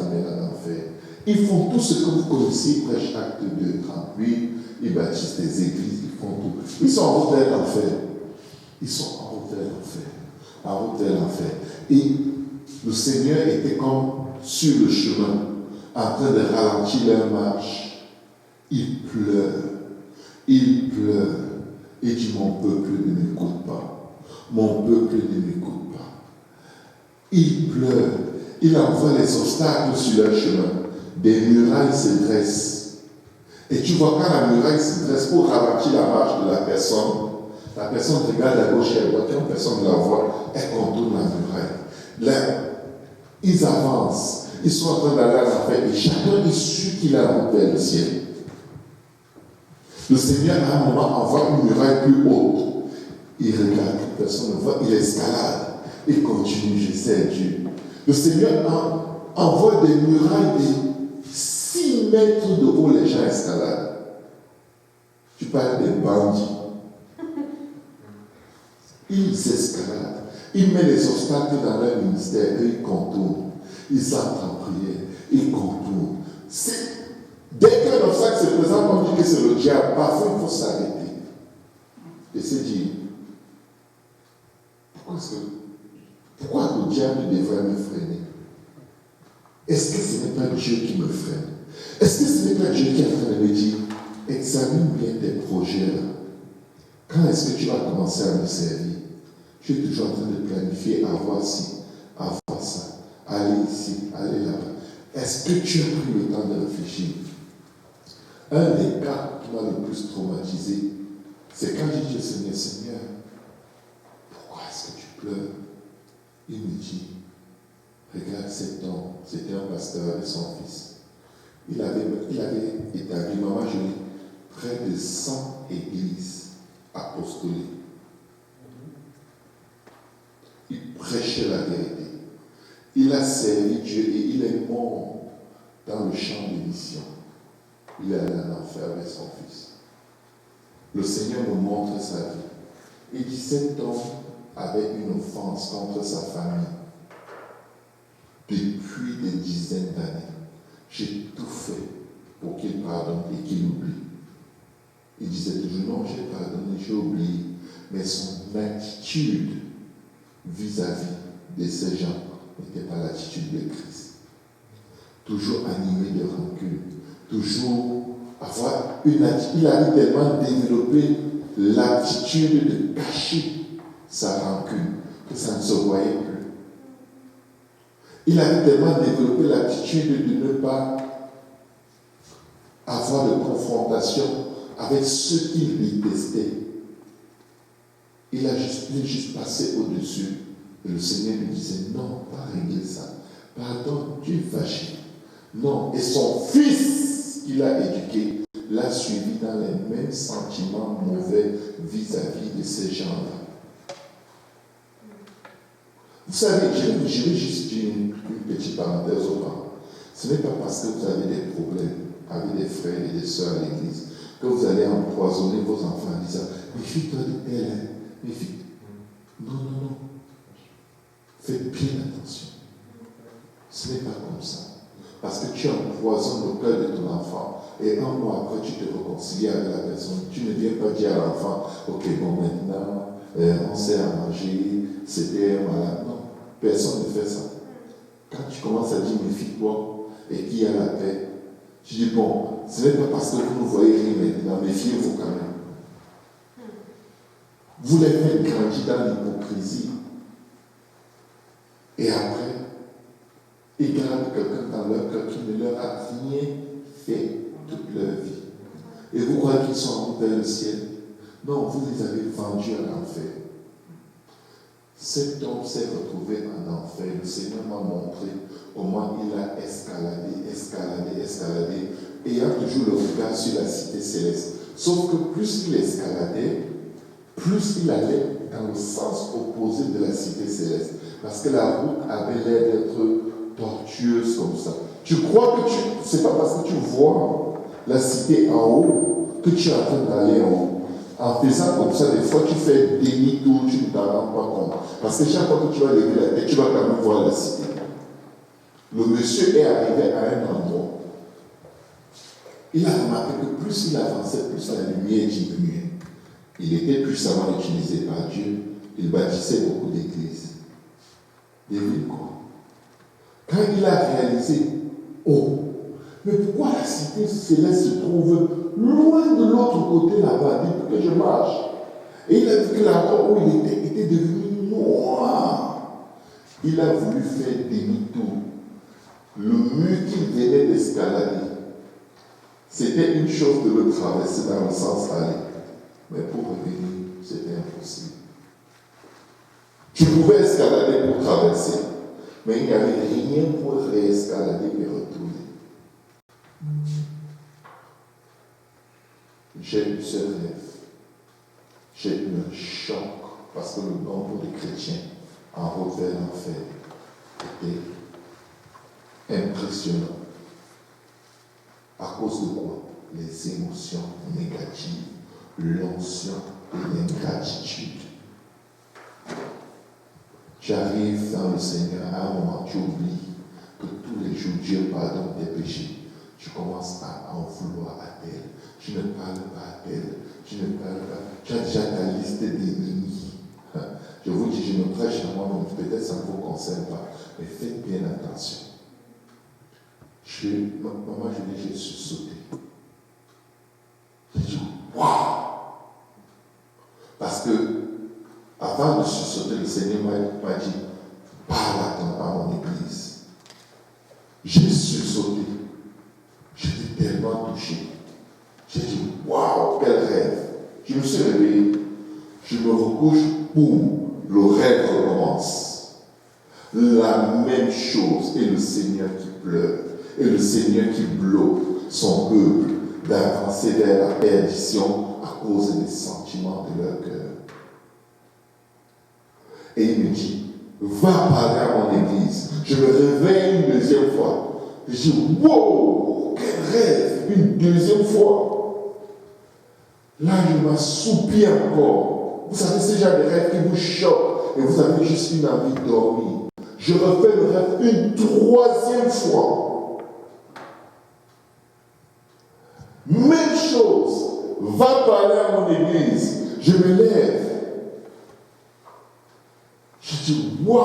amènent en enfer. Ils font tout ce que vous connaissez, ils prêchent Acte 2, 38. Ils bâtissent des églises, ils font tout. Ils sont en route vers l'enfer. Ils sont en route vers l'enfer. En route vers l'enfer. Et le Seigneur était comme sur le chemin, en train de ralentir leur marche. Il pleure. Il pleure. Et dit, mon peuple ne m'écoute pas. Mon peuple ne m'écoute pas. Il pleure. Il envoie les obstacles sur leur chemin. Des murailles se dressent. Et tu vois, quand la muraille se dresse pour ralentir la marche de la personne regarde à gauche et à droite, quand personne ne la voit, elle contourne la muraille. Là, ils avancent. Ils sont en train d'aller à l'enfer et chacun est sûr qu'il a la route vers le ciel. Le Seigneur, à un moment, envoie une muraille plus haute. Il regarde, personne ne voit, il escalade. Il continue, je sais Dieu. Le Seigneur envoie des murailles de 6 mètres de haut, les gens escaladent. Tu parles des bandits. Ils escaladent. Ils mettent les obstacles dans leur ministère et ils contournent. Ils entrent en prière. Ils contournent. Dès qu'un obstacle se présente, on dit que c'est le diable. Parfois, il faut s'arrêter. Et se dire, pourquoi le diable devrait me freiner? Est-ce que ce n'est pas Dieu qui me freine? Est-ce que ce n'est pas Dieu qui est en train de me dire, examine bien tes projets là. Quand est-ce que tu vas commencer à me servir? Tu es toujours en train de planifier, avoir ci, avoir ça, aller ici, aller là-bas. Est-ce que tu as pris le temps de réfléchir? Un des cas qui m'a le plus traumatisé, c'est quand j'ai dit au Seigneur, Seigneur, pourquoi est-ce que tu pleures? Il me dit, regarde cet homme, c'était un pasteur avec son fils. Il avait établi, maman jolie, près de 100 églises apostoliques. Il prêchait la vérité. Il a servi Dieu et il est mort dans le champ de mission. Il est allé en enfer avec son fils. Le Seigneur me montre sa vie. Il dit, cet homme avait une offense contre sa famille depuis des dizaines d'années. J'ai tout fait pour qu'il pardonne et qu'il oublie. Il disait toujours, non, j'ai pardonné, j'ai oublié. Mais son attitude vis-à-vis de ces gens n'était pas l'attitude de Christ. Toujours animé de rancune. Toujours avoir une attitude. Il avait tellement développé l'attitude de cacher sa rancune que ça ne se voyait plus. Il avait tellement développé l'attitude de ne pas avoir de confrontation avec ceux qu'il détestait. Il est juste passé au-dessus. Et le Seigneur lui disait, non, pas régler ça. Pardon, tu es fâché. Non. Et son fils qu'il a éduqué l'a suivi dans les mêmes sentiments mauvais vis-à-vis de ces gens-là. Vous savez, je vais juste dire une petite parenthèse au bas. Ce n'est pas parce que vous avez des problèmes avec des frères et des sœurs à l'église que vous allez empoisonner vos enfants en disant, méfie-toi de elle, méfie. Non. Faites bien attention. Ce n'est pas comme ça. Parce que tu empoisonnes le cœur de ton enfant et un mois après tu te réconcilies avec la personne. Tu ne viens pas dire à l'enfant, ok, bon maintenant, on s'est arrangé, c'était malade. Non, personne ne fait ça. Quand tu commences à dire méfie-toi et qu'il y a la paix, tu dis bon, ce n'est pas parce que vous ne voyez rien maintenant, méfiez-vous quand même. Vous les faites grandir dans l'hypocrisie. Et après, ils gardent quelqu'un dans leur cœur qui ne leur a rien fait toute leur vie. Et vous croyez qu'ils sont en route vers le ciel? Non, vous les avez vendus à l'enfer. Cet homme s'est retrouvé en enfer. Le Seigneur m'a montré comment il a escaladé, ayant toujours le regard sur la cité céleste. Sauf que plus il escaladait, plus il allait dans le sens opposé de la cité céleste. Parce que la route avait l'air d'être tortueuse comme ça. Tu crois que c'est pas parce que tu vois la cité en haut que tu es en train d'aller en haut. En faisant comme ça, des fois tu fais demi-tour, tu ne t'en rends pas compte. Parce que chaque fois que tu vas lever la tête, tu vas quand même voir la cité. Le monsieur est arrivé à un endroit. Il a remarqué que plus il avançait, plus la lumière diminuait. Il était puissamment utilisé par Dieu. Il bâtissait beaucoup d'églises. Devine quoi? Quand il a réalisé, oh, mais pourquoi la cité céleste se trouve loin de l'autre côté là-bas, depuis que je marche? Et il a vu que l'endroit où il était devenu noir. Il a voulu faire demi-tour. Le mur qu'il venait d'escalader, c'était une chose de le traverser dans le sens aller. Mais pour revenir, c'était impossible. Tu pouvais escalader pour traverser. Mais il n'y avait rien pour réescalader et retourner. J'ai eu ce rêve. J'ai eu un choc parce que le nombre de chrétiens en route vers l'enfer était impressionnant. À cause de quoi? Les émotions négatives, l'onction et l'ingratitude. J'arrive dans le Seigneur, à un moment, tu oublies que tous les jours, Dieu pardonne tes péchés. Tu commences à en vouloir à elle. Tu ne parles pas à elle. Tu ne parles pas. Tu as déjà ta liste d'ennemis. Je vous dis, je me prêche à moi-même, peut-être ça ne vous concerne pas, mais faites bien attention. Maman, je suis sauté. J'ai dit, waouh! Parce que, avant de sursauter, le Seigneur m'a dit, parle à mon église. J'ai sursauté. J'étais tellement touché. J'ai dit, waouh, quel rêve. Je me suis réveillé. Je me recouche, boum, le rêve recommence. La même chose. Et le Seigneur qui pleure. Et le Seigneur qui bloque son peuple d'avancer vers la perdition à cause des sentiments de leur cœur. Et il me dit, va parler à mon église. Je me réveille une deuxième fois. Je dis, wow, quel rêve, une deuxième fois. Là, je m'assoupis encore. Vous savez, c'est genre de rêve qui vous choque et vous avez juste une envie de dormir. Je refais le rêve une troisième fois. Même chose. Va parler à mon église. Je me lève. Je dis, waouh!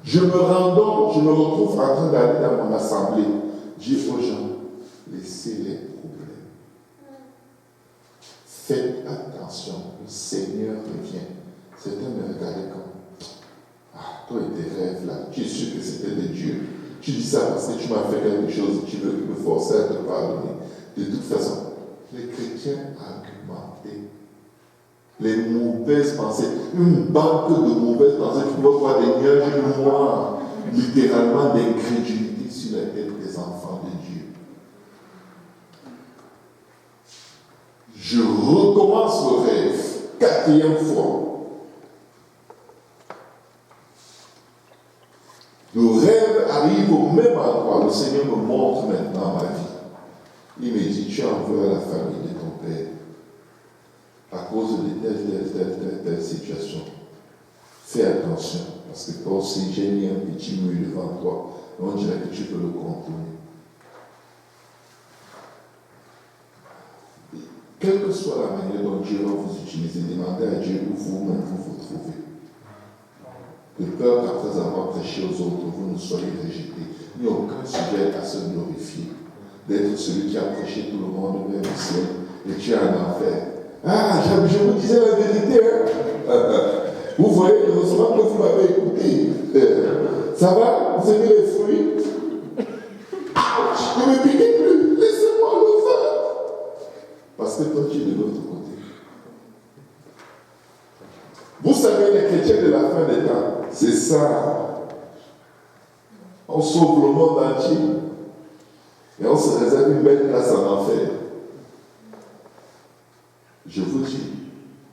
Je me rendors, je me retrouve en train d'aller dans mon assemblée. Je dis aux gens, laissez les problèmes. Faites attention, le Seigneur revient. Certains me regardaient comme, ah, toi et tes rêves là, tu es sûr que c'était de Dieu. Tu dis ça parce que tu m'as fait quelque chose et tu veux me forcer à te pardonner. De toute façon, les chrétiens argumentaient. Les mauvaises pensées, une banque de mauvaises pensées, tu peux voir des nuages noirs, littéralement d'incrédulité sur la tête des enfants de Dieu. Je recommence le rêve, quatrième fois. Le rêve arrive au même endroit. Le Seigneur me montre maintenant ma vie. Il me dit, tu en veux à la famille de ton père à cause de telle situation. Fais attention, parce que toi aussi, j'ai mis un petit mur devant toi, et on dirait que tu peux le contourner. Quelle que soit la manière dont Dieu va vous utiliser, demandez à Dieu où vous-même vous trouvez. De peur qu'après avoir prêché aux autres, vous ne soyez rejetés. Il n'y a aucun sujet à se glorifier. D'être celui qui a prêché tout le monde vers le ciel, et tu es en enfer. Ah, je vous disais la vérité. Hein? Vous voyez, heureusement que vous m'avez écouté. Ça va? Vous aimez les fruits? Ne me piquez plus. Laissez-moi le faire. Parce que toi, tu es de l'autre côté. Vous savez, les chrétiens de la fin des temps, c'est ça. On sauve le monde entier. Et on se réserve une belle place en enfer. Je vous dis,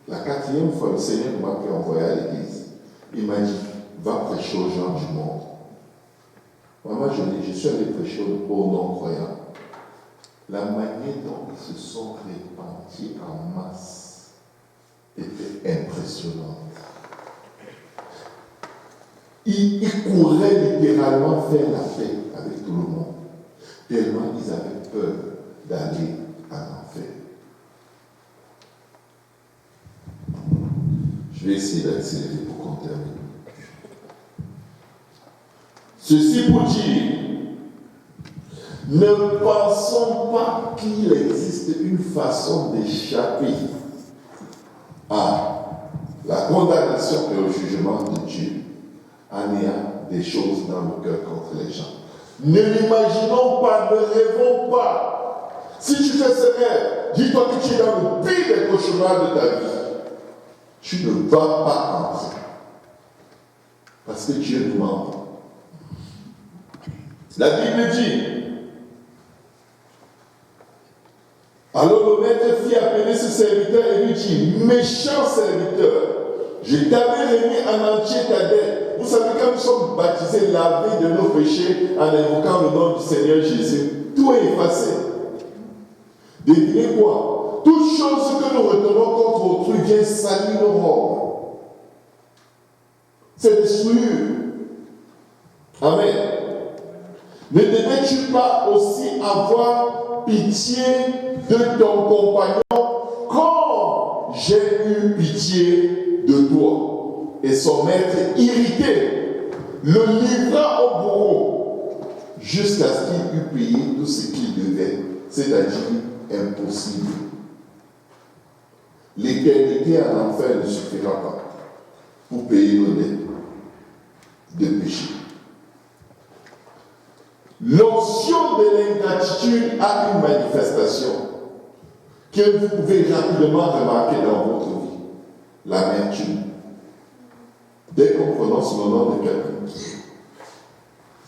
la quatrième fois, le Seigneur m'a fait envoyer à l'église. Il m'a dit, va prêcher aux gens du monde. Moi, je suis allé prêcher aux non-croyants. La manière dont ils se sont répandus en masse était impressionnante. Ils couraient littéralement faire la paix avec tout le monde, tellement ils avaient peur d'aller en enfer. Je vais essayer d'accélérer pour qu'on termine. Ceci pour dire, ne pensons pas qu'il existe une façon d'échapper à la condamnation et au jugement de Dieu en ayant des choses dans le cœur contre les gens. Ne l'imaginons pas, ne rêvons pas. Si tu fais ce rêve, dis-toi que tu es dans le pire des cauchemars de ta vie. Tu ne vas pas entrer. Parce que Dieu nous ment. La Bible dit, alors le maître fit appeler ce serviteur et lui dit, méchant serviteur, je t'avais remis en entier ta dette. Vous savez, quand nous sommes baptisés, lavés de nos péchés en invoquant le nom du Seigneur Jésus, tout est effacé. Devinez quoi? Toute chose que nous retenons contre autrui vient salir nos robes. C'est des souillures. Amen. Ne devais-tu pas aussi avoir pitié de ton compagnon comme j'ai eu pitié de toi? Et son maître, irrité, le livra au bourreau jusqu'à ce qu'il eût payé tout ce qu'il devait, c'est-à-dire impossible. L'éternité en enfer ne suffira pas pour payer nos dettes de péché. L'onction de l'ingratitude a une manifestation que vous pouvez rapidement remarquer dans votre vie. L'amertume. Dès qu'on prononce le nom de quelqu'un,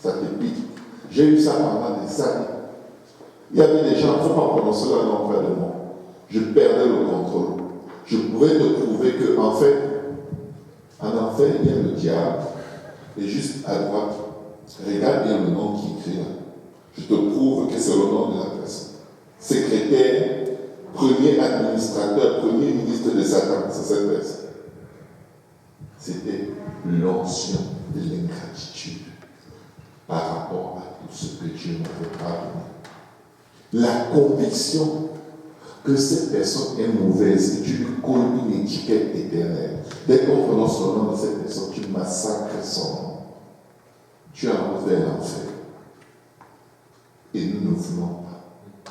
ça te pique. J'ai eu ça pendant des années. Il y avait des gens, il ne faut pas prononcer leur nom près de moi. Je perdais le contrôle. Je pouvais te prouver qu'en fait, en enfer, il y a le diable. Et juste à droite, regarde bien le nom qui écrit là. Je te prouve que c'est le nom de la personne. Secrétaire, premier administrateur, premier ministre de Satan, c'est cette personne. C'était l'onction de l'ingratitude par rapport à tout ce que Dieu m'avait pardonné. La conviction que cette personne est mauvaise et tu lui colles une étiquette éternelle. Dès qu'on prononce le nom de cette personne, tu massacres son nom. Tu as enlevé l'enfer. Et nous ne voulons pas.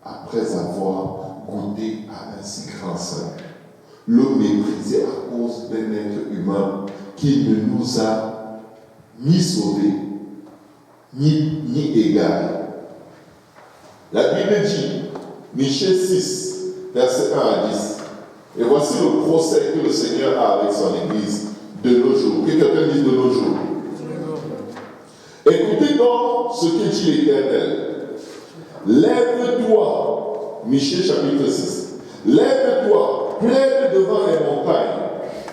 Après avoir goûté à un si grand salut, le mépriser à cause d'un être humain qui ne nous a ni sauvés, ni égarés. La Bible dit, Michée 6, versets 1 à 10, et voici le procès que le Seigneur a avec son Église de nos jours. Que quelqu'un dise de nos jours. Écoutez donc ce que dit l'Éternel. Lève-toi, Michée chapitre 6, lève-toi, plaide devant les montagnes,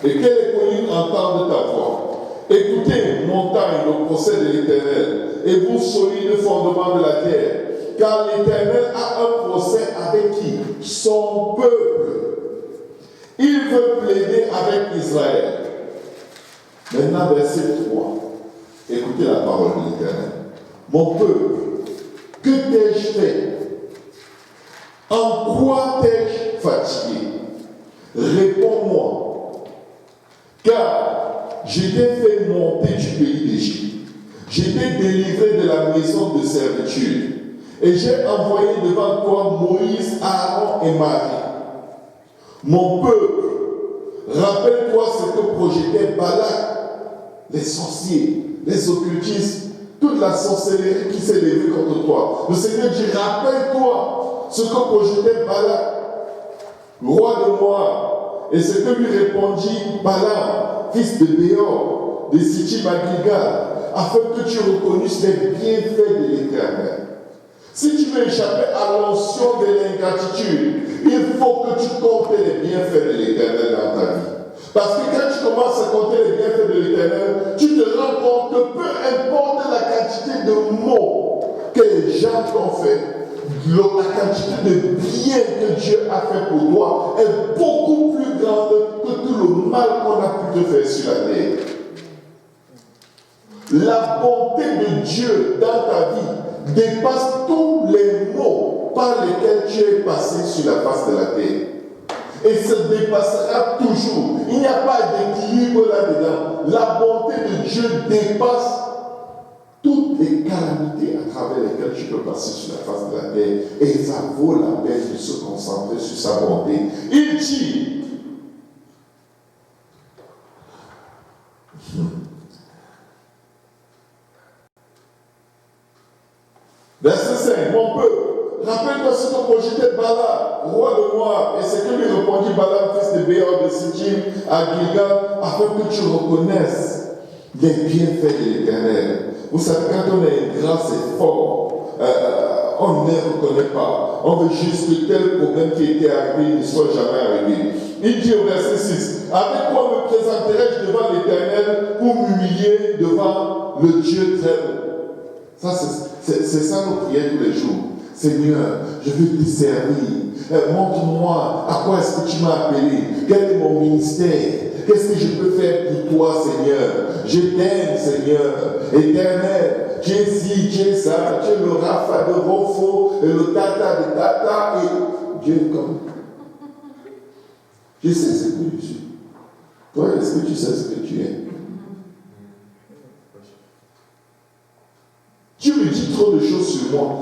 et que les collines entendent ta voix. Écoutez, montagne, le procès de l'Éternel, et vous solides fondements de la terre, car l'Éternel a un procès avec qui? Son peuple. Il veut plaider avec Israël. Maintenant, verset 3. Écoutez la parole de l'Éternel. Mon peuple, que t'ai-je fait? En quoi t'ai-je fatigué? Réponds-moi. Car je t'ai fait monter du pays d'Égypte. Je t'ai délivré de la maison de servitude. Et j'ai envoyé devant toi Moïse, Aaron et Marie. Mon peuple, rappelle-toi ce que projetait Balak, les sorciers, les occultistes, toute la sorcellerie qui s'est levée contre toi. Le Seigneur dit, rappelle-toi ce que projetait Balak, roi de Moab, et ce que lui répondit Balaam, fils de Béor, de Sittim à Gilgal, afin que tu reconnusses les bienfaits de l'Éternel. Si tu veux échapper à l'onction de l'ingratitude, il faut que tu comptes les bienfaits de l'Éternel dans ta vie. Parce que quand tu commences à compter les bienfaits de l'Éternel, tu te rends compte que peu importe la quantité de mots que les gens t'ont fait, la quantité de bien que Dieu a fait pour toi est beaucoup plus grande que tout le mal qu'on a pu te faire sur la terre. La bonté de Dieu dans ta vie dépasse tous les maux par lesquels tu es passé sur la face de la terre. Et se dépassera toujours. Il n'y a pas d'équilibre là-dedans. La bonté de Dieu dépasse toutes les calamités à travers lesquelles tu peux passer sur la face de la terre. Et ça vaut la peine de se concentrer sur sa bonté. Il dit, verset 5, mon peuple, rappelle-toi ce que projetait Balaam, roi de Moab, et ce que lui répondit Balaam, fils de Béor de Sittim, à Gilgal, afin que tu reconnaisses les bienfaits de l'Éternel. Vous savez, quand on est ingrat, c'est fort. On ne reconnaît pas. On veut juste que tel problème qui était arrivé ne soit jamais arrivé. Il dit au verset 6, avec quoi me présenterai-je devant l'Éternel pour m'humilier devant le Dieu très haut? Ça, c'est ça nos prières tous les jours. Seigneur, je veux te servir. Montre-moi à quoi est-ce que tu m'as appelé. Quel est mon ministère? Qu'est-ce que je peux faire pour toi, Seigneur? Je t'aime, Seigneur. Éternel, tu es ci, tu es ça, tu es le Rapha de Ronfo, et le Tata de Tata, et Dieu est comme. Je sais ce que je suis. Toi, est-ce que tu sais ce que tu es? Tu me dis trop de choses sur moi.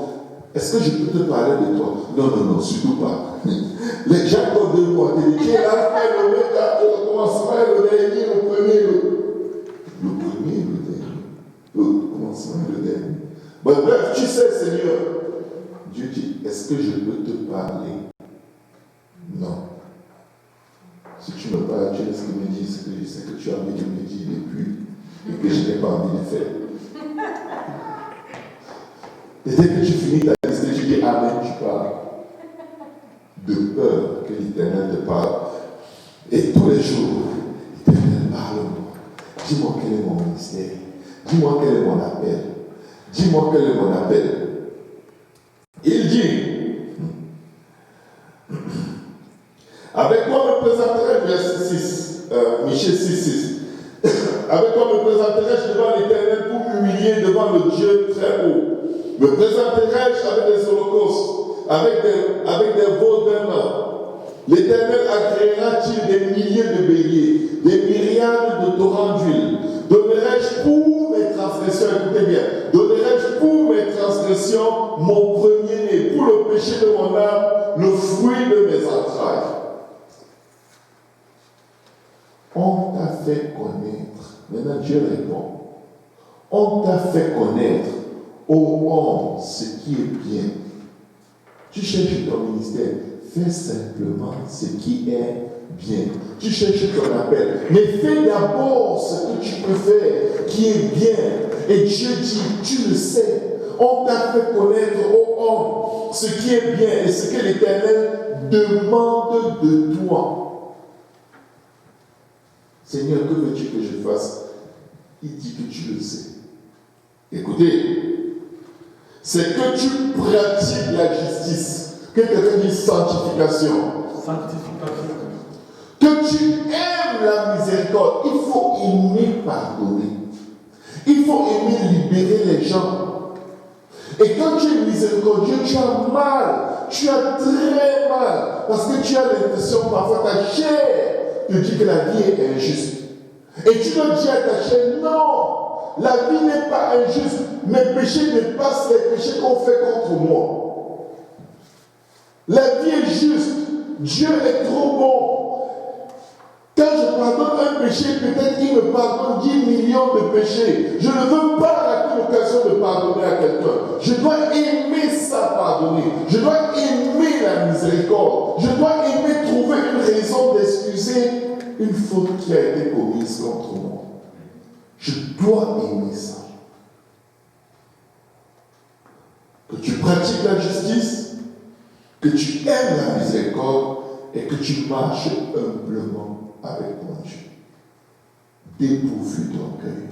Est-ce que je peux te parler de toi? Non, non, non, surtout pas. Les gens autour de moi, tu es l'alpha et l'oméga, le commencement et le dernier, le premier, le premier et le dernier. Le commencement et le dernier. Bon, bref, tu sais, Seigneur. Dieu dit, est-ce que je peux te parler? Non. Si tu me parles, tu risques de me dire ce que je sais que tu as envie de me dire depuis et que je n'ai pas envie de faire. Et dès que tu finis ta liste, tu dis Amen, tu parles. De peur que l'Éternel te parle. Et tous les jours, l'Éternel parle-moi. Dis-moi quel est mon ministère. Dis-moi quel est mon appel. Dis-moi quel est mon appel. Il dit, avec quoi me présenterai-je, verset 6, Michée 6. Avec quoi me présenterai-je devant l'Éternel pour m'humilier devant le Dieu très haut? Me présenterai-je avec des holocaustes, avec des veaux d'un an? L'Éternel agréera-t-il des milliers de béliers, des myriades de torrents d'huile? Donnerai-je pour mes transgressions, écoutez bien, donnerai-je pour mes transgressions mon premier-né, pour le péché de mon âme, le fruit de mes entrailles? On t'a fait connaître, maintenant Dieu répond, on t'a fait connaître, ô homme, ce qui est bien. Tu cherches ton ministère, fais simplement ce qui est bien. Tu cherches ton appel, mais fais d'abord ce que tu peux faire, qui est bien. Et Dieu dit, tu le sais, on t'a fait connaître, ô homme, ce qui est bien et ce que l'Éternel demande de toi. Seigneur, que veux-tu que je fasse? Il dit que tu le sais. Écoutez, c'est que tu pratiques la justice, que quelqu'un dit sanctification. Que tu aimes la miséricorde. Il faut aimer pardonner. Il faut aimer libérer les gens. Et quand tu es miséricordieux, tu as mal. Tu as très mal. Parce que tu as l'impression, parfois, ta chair te dit que la vie est injuste. Et tu dois dire à ta chair, non, la vie n'est pas injuste. Mes péchés dépassent les péchés qu'on fait contre moi. La vie est juste. Dieu est trop bon. Quand je pardonne un péché, peut-être qu'il me pardonne 10 millions de péchés. Je ne veux pas rater l'occasion de pardonner à quelqu'un. Je dois aimer ça pardonner. Je dois aimer la miséricorde. Je dois aimer trouver une raison d'excuser une faute qui a été commise contre moi. Je dois aimer ça. Que tu pratiques la justice, que tu aimes la miséricorde et que tu marches humblement avec ton Dieu. Dépourvu d'orgueil.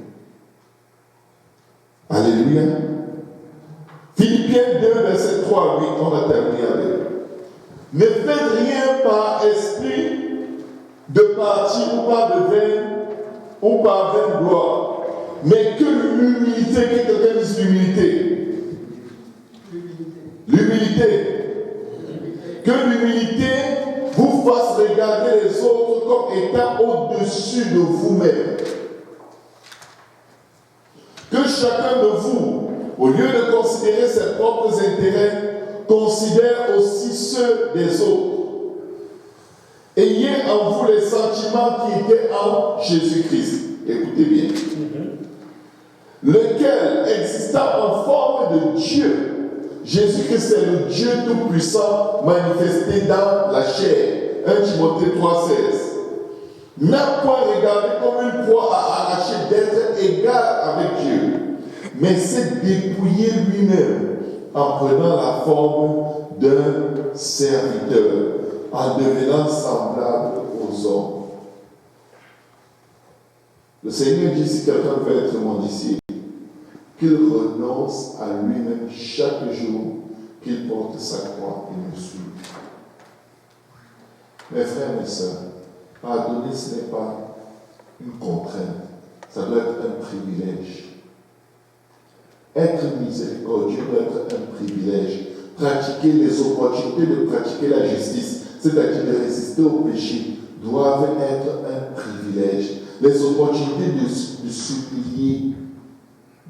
Alléluia. Philippiens 2, verset 3 à 8, on va terminer avec. Ne faites rien par esprit de parti ou par de vaine ou par vaine gloire, mais que l'humilité, que quelqu'un dise l'humilité. L'humilité. Que l'humilité vous fasse regarder les autres comme étant au-dessus de vous-même. Que chacun de vous, au lieu de considérer ses propres intérêts, considère aussi ceux des autres. Ayez en vous les sentiments qui étaient en Jésus-Christ. Écoutez bien. Lequel, existant en forme de Dieu, Jésus-Christ est le Dieu Tout-Puissant manifesté dans la chair. 1 Timothée 3,16. N'a point regardé comme une proie à arracher d'être égal avec Dieu. mais s'est dépouillé lui-même en prenant la forme d'un serviteur, en devenant semblable aux hommes. Le Seigneur dit, si quelqu'un veut être mon disciple, qu'il renonce à lui-même chaque jour, qu'il porte sa croix et me suive. Mes frères, mes sœurs, pardonner, ce n'est pas une contrainte, ça doit être un privilège. Être miséricordieux doit être un privilège. Pratiquer les opportunités de pratiquer la justice, c'est-à-dire de résister au péché, doivent être un privilège. Les opportunités de supplier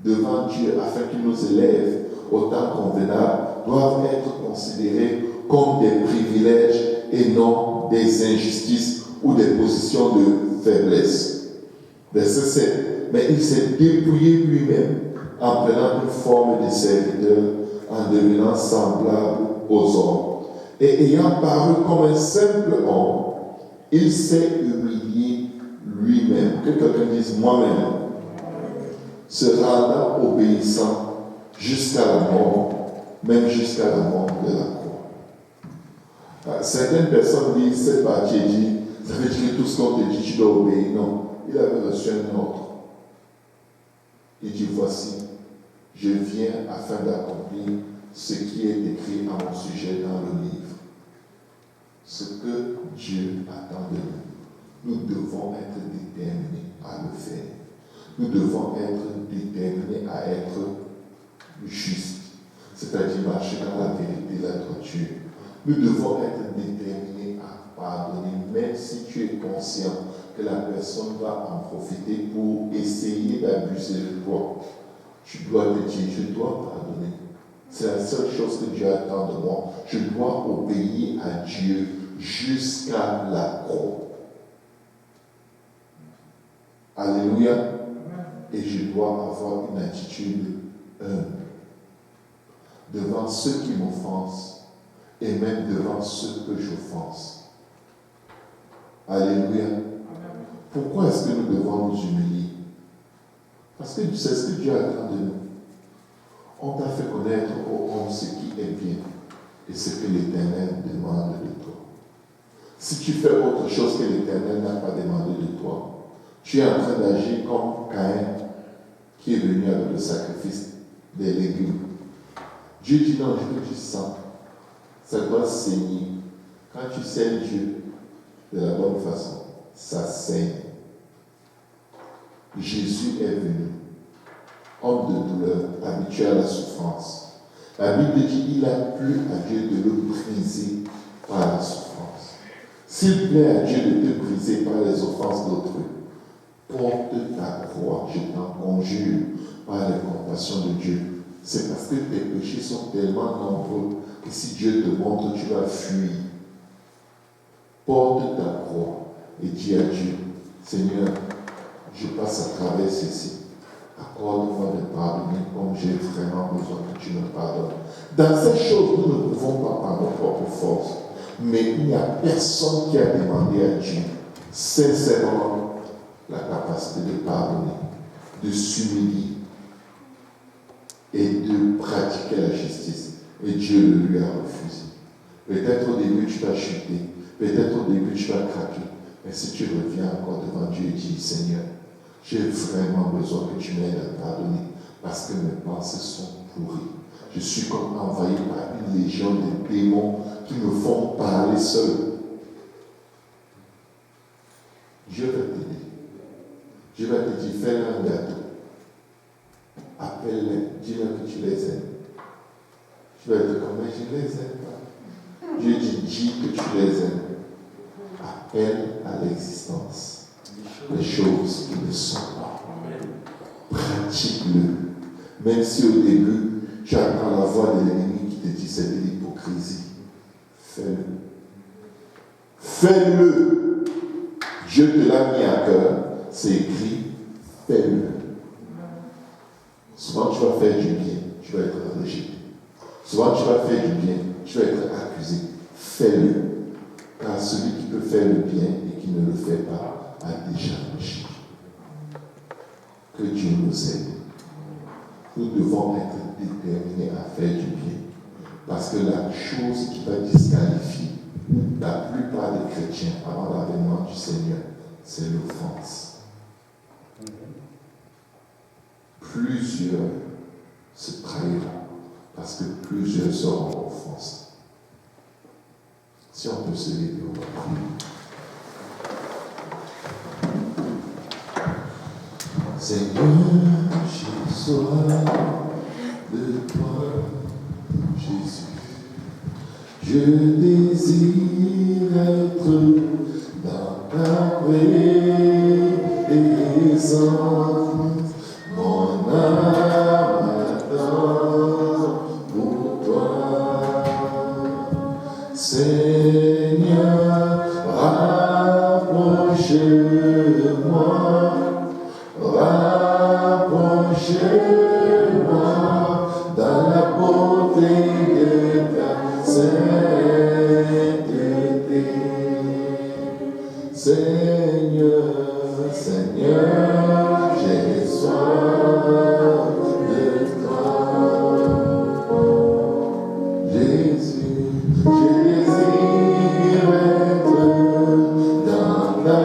devant Dieu afin qu'il nous élève au temps convenable doivent être considérées comme des privilèges et non des injustices ou des positions de faiblesse. Verset 7. Mais il s'est dépouillé lui-même en prenant une forme de serviteur, en devenant semblable aux hommes. Et ayant paru comme un simple homme, il s'est humilié lui-même. Que quelqu'un dise moi-même. Se rendant obéissant jusqu'à la mort, même jusqu'à la mort de la croix. Certaines personnes disent, cette partie dit, ça veut dire que tout ce qu'on te dit, tu dois obéir. Non, il avait reçu un ordre. Il dit, voici, je viens afin d'accomplir ce qui est écrit à mon sujet dans le livre. Ce que Dieu attend de nous. Nous devons être déterminés à le faire. Nous devons être déterminés à être justes, c'est-à-dire marcher dans la vérité et la droiture. Nous devons être déterminés à pardonner, même si tu es conscient que la personne va en profiter pour essayer d'abuser de toi. Tu dois te dire, je dois pardonner. C'est la seule chose que Dieu attend de moi. Je dois obéir à Dieu jusqu'à la croix. Alléluia. Et je dois avoir une attitude humble devant ceux qui m'offensent et même devant ceux que j'offense. Alléluia. Pourquoi est-ce que nous devons nous humilier? Parce que c'est ce que Dieu attend de nous. On t'a fait connaître aux hommes ce qui est bien et ce que l'Éternel demande de toi. Si tu fais autre chose que l'Éternel n'a pas demandé de toi, tu es en train d'agir comme Caïn qui est venu avec le sacrifice des légumes. Dieu dit non, je veux du sang. Ça doit saigner. Quand tu saignes Dieu de la bonne façon, ça saigne. Jésus est venu, homme de douleur, habitué à la souffrance. La Bible dit il a plu à Dieu de le briser par la souffrance. S'il plaît à Dieu de te briser par les offenses d'autrui, porte ta croix, je t'en conjure, par la compassion de Dieu. C'est parce que tes péchés sont tellement nombreux que si Dieu te montre, tu vas fuir. Porte ta croix et dis à Dieu, Seigneur, je passe à travers ceci. Accorde-moi de pardonner comme j'ai vraiment besoin que tu me pardonnes. Dans ces choses, nous ne pouvons pas par nos propres forces. Mais il n'y a personne qui a demandé à Dieu, sincèrement, la capacité de pardonner, de s'humilier et de pratiquer la justice. Et Dieu le lui a refusé. Peut-être au début tu vas chuter, peut-être au début tu vas craquer, mais si tu reviens encore devant Dieu et dis, Seigneur, j'ai vraiment besoin que tu m'aides à pardonner parce que mes pensées sont pourries. Je suis comme envahi par une légion de démons qui me font parler seul. Dieu va t'aider. Dieu va te dire, fais un gâteau. Appelle-les, dis-leur que tu les aimes. Tu vas dire, mais je les aime pas. Dieu dit, dis que tu les aimes. Appelle à l'existence les choses qui ne sont pas. Pratique-le. Même si au début, tu entends la voix de l'ennemi qui te dit c'est de l'hypocrisie. Fais-le. Fais-le. Dieu te l'a mis à cœur. C'est écrit, fais-le. Souvent tu vas faire du bien, tu vas être rejeté. Souvent tu vas faire du bien, tu vas être accusé. Fais-le. Car celui qui peut faire le bien et qui ne le fait pas a déjà péché. Que Dieu nous aide. nous devons être déterminés à faire du bien. Parce que la chose qui va disqualifier la plupart des chrétiens avant l'avènement du Seigneur, c'est l'offense. Plusieurs se trahiront parce que plusieurs seront offensés. Si on peut se lever, on va prier. Seigneur, j'ai soif de toi, Jésus. Je désire être dans ta présence. Mon âme attend pour toi. Seigneur, rapproche-moi. Rapprochez-moi dans la beauté de ta sainteté. Seigneur, Seigneur, j'ai soif de toi. Jésus, je désire être dans ta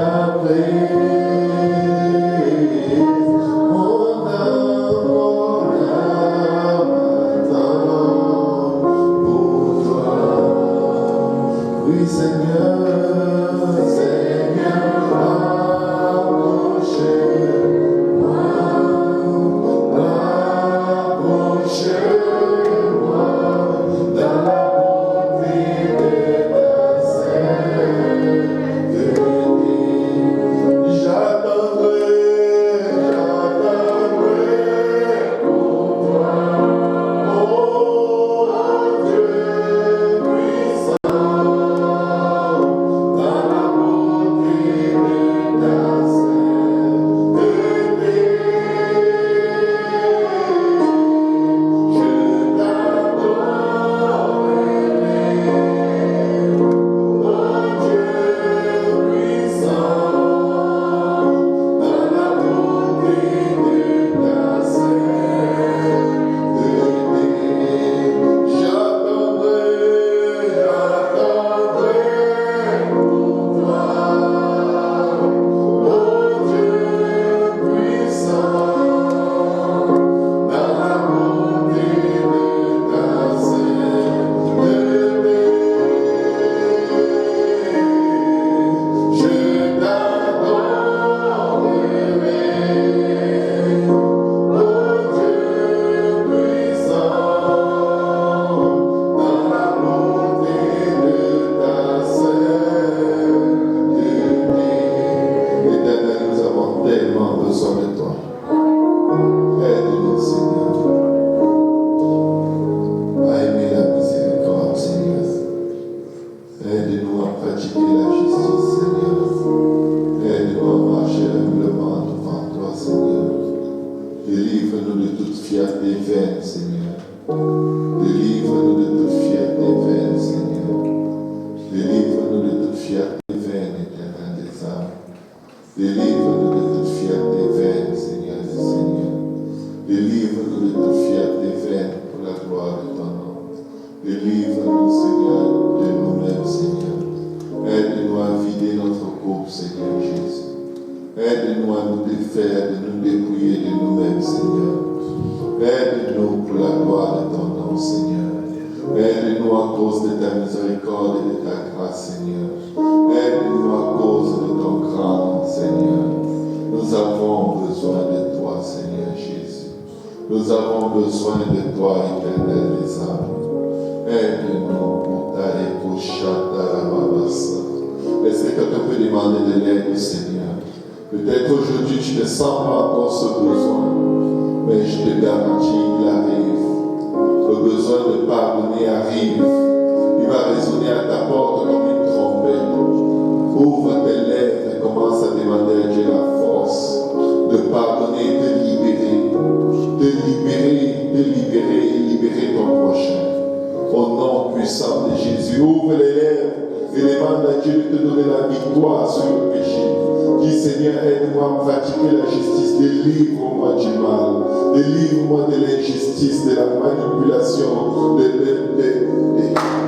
Seigneur, aide-moi à pratiquer la justice. Délivre-moi du mal. Délivre-moi de l'injustice, de la manipulation,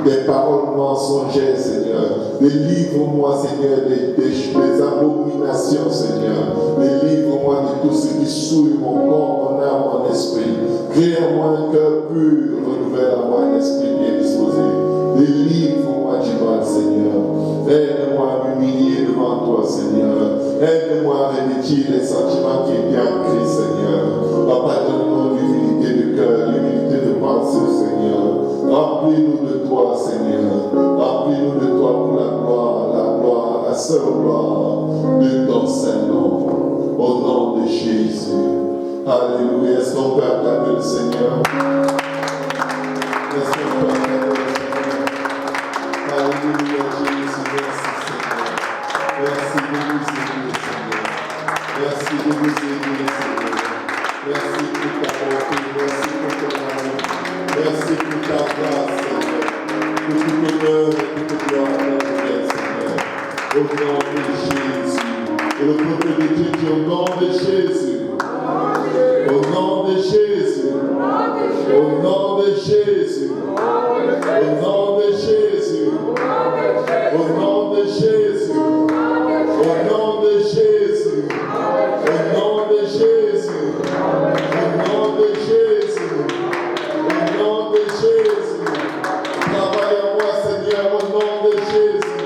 des paroles mensongères, Seigneur. Délivre-moi, Seigneur, des abominations, Seigneur. Délivre-moi de tout ce qui souille mon corps, mon âme, mon esprit. Crée-moi un cœur pur, renouvelle-moi un esprit bien disposé. Délivre-moi du mal, Seigneur. Aide-moi à m'humilier devant toi, Seigneur. Aide-moi à revêtir les sentiments qui étaient en Christ, Seigneur. Papa, donne-nous l'humilité de cœur, l'humilité de pensée, Seigneur. Remplis-nous de toi, Seigneur. Remplis-nous de toi pour la gloire, la seule gloire de ton Saint-Nom. Au nom de Jésus. Alléluia. Est-ce qu'on peut acclamer le Seigneur? Est-ce qu'on peut acclamer le Seigneur? Alléluia, Jésus. Merci, Seigneur. Merci de nous aider, Seigneur. Merci de nous aider, Seigneur. Merci pour ta bonté. Merci pour ton amour. Merci pour ta grâce, Seigneur. Pour tout honneur et toute gloire, Seigneur. Au nom de Jésus. Et le peuple de Dieu dit au nom de Jésus. Au nom de Jésus. Au nom de Jésus. Au nom de Jésus. Au nom de Jésus. Au nom de Jésus. Au nom de Jésus. Au nom de Jésus. Au nom de Jésus. Travaille en moi, Seigneur, au nom de Jésus.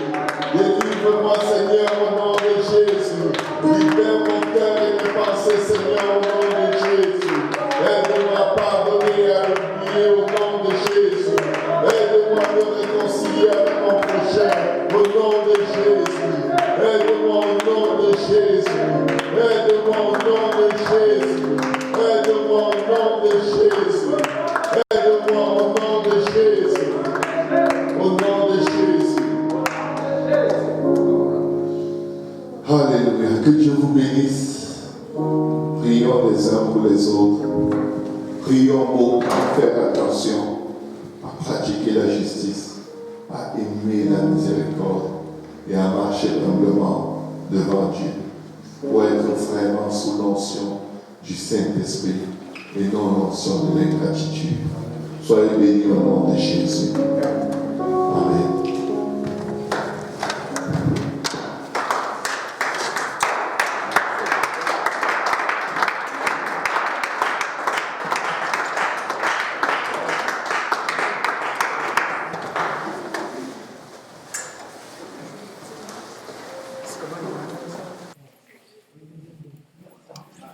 Délivre-moi, Seigneur, au nom de Jésus. Libère mon cœur et mes pensées, Seigneur, au nom de Jésus. Aide-moi à pardonner et à oublier au nom de Jésus. Aide-moi à me réconcilier avec mon prochain au nom de Jésus. Aide-moi au nom de Jésus. Aide-moi au nom de Jésus. Aide-moi au nom de Jésus. Aide-moi au nom de Jésus. Au nom de Jésus. Alléluia. Que Dieu vous bénisse. Prions les uns pour les autres. Prions beaucoup à faire attention, à pratiquer la justice, à aimer la miséricorde et à marcher humblement devant Dieu pour être vraiment sous l'onction du Saint-Esprit et non l'onction de l'ingratitude. Soyez bénis au nom de Jésus. Amen.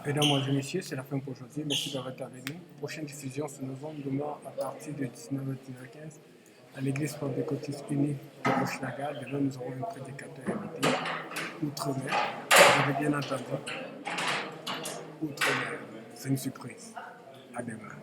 Mesdames, et messieurs, c'est la fin pour aujourd'hui. Merci d'avoir été avec nous. Prochaine diffusion ce novembre, demain à partir de 19h-19h15 à l'église Pentecôtiste Unie de Hochelaga. Demain, nous aurons un prédicateur invité, Outre-mer. Vous avez bien entendu, Outre-mer. C'est une surprise. À demain.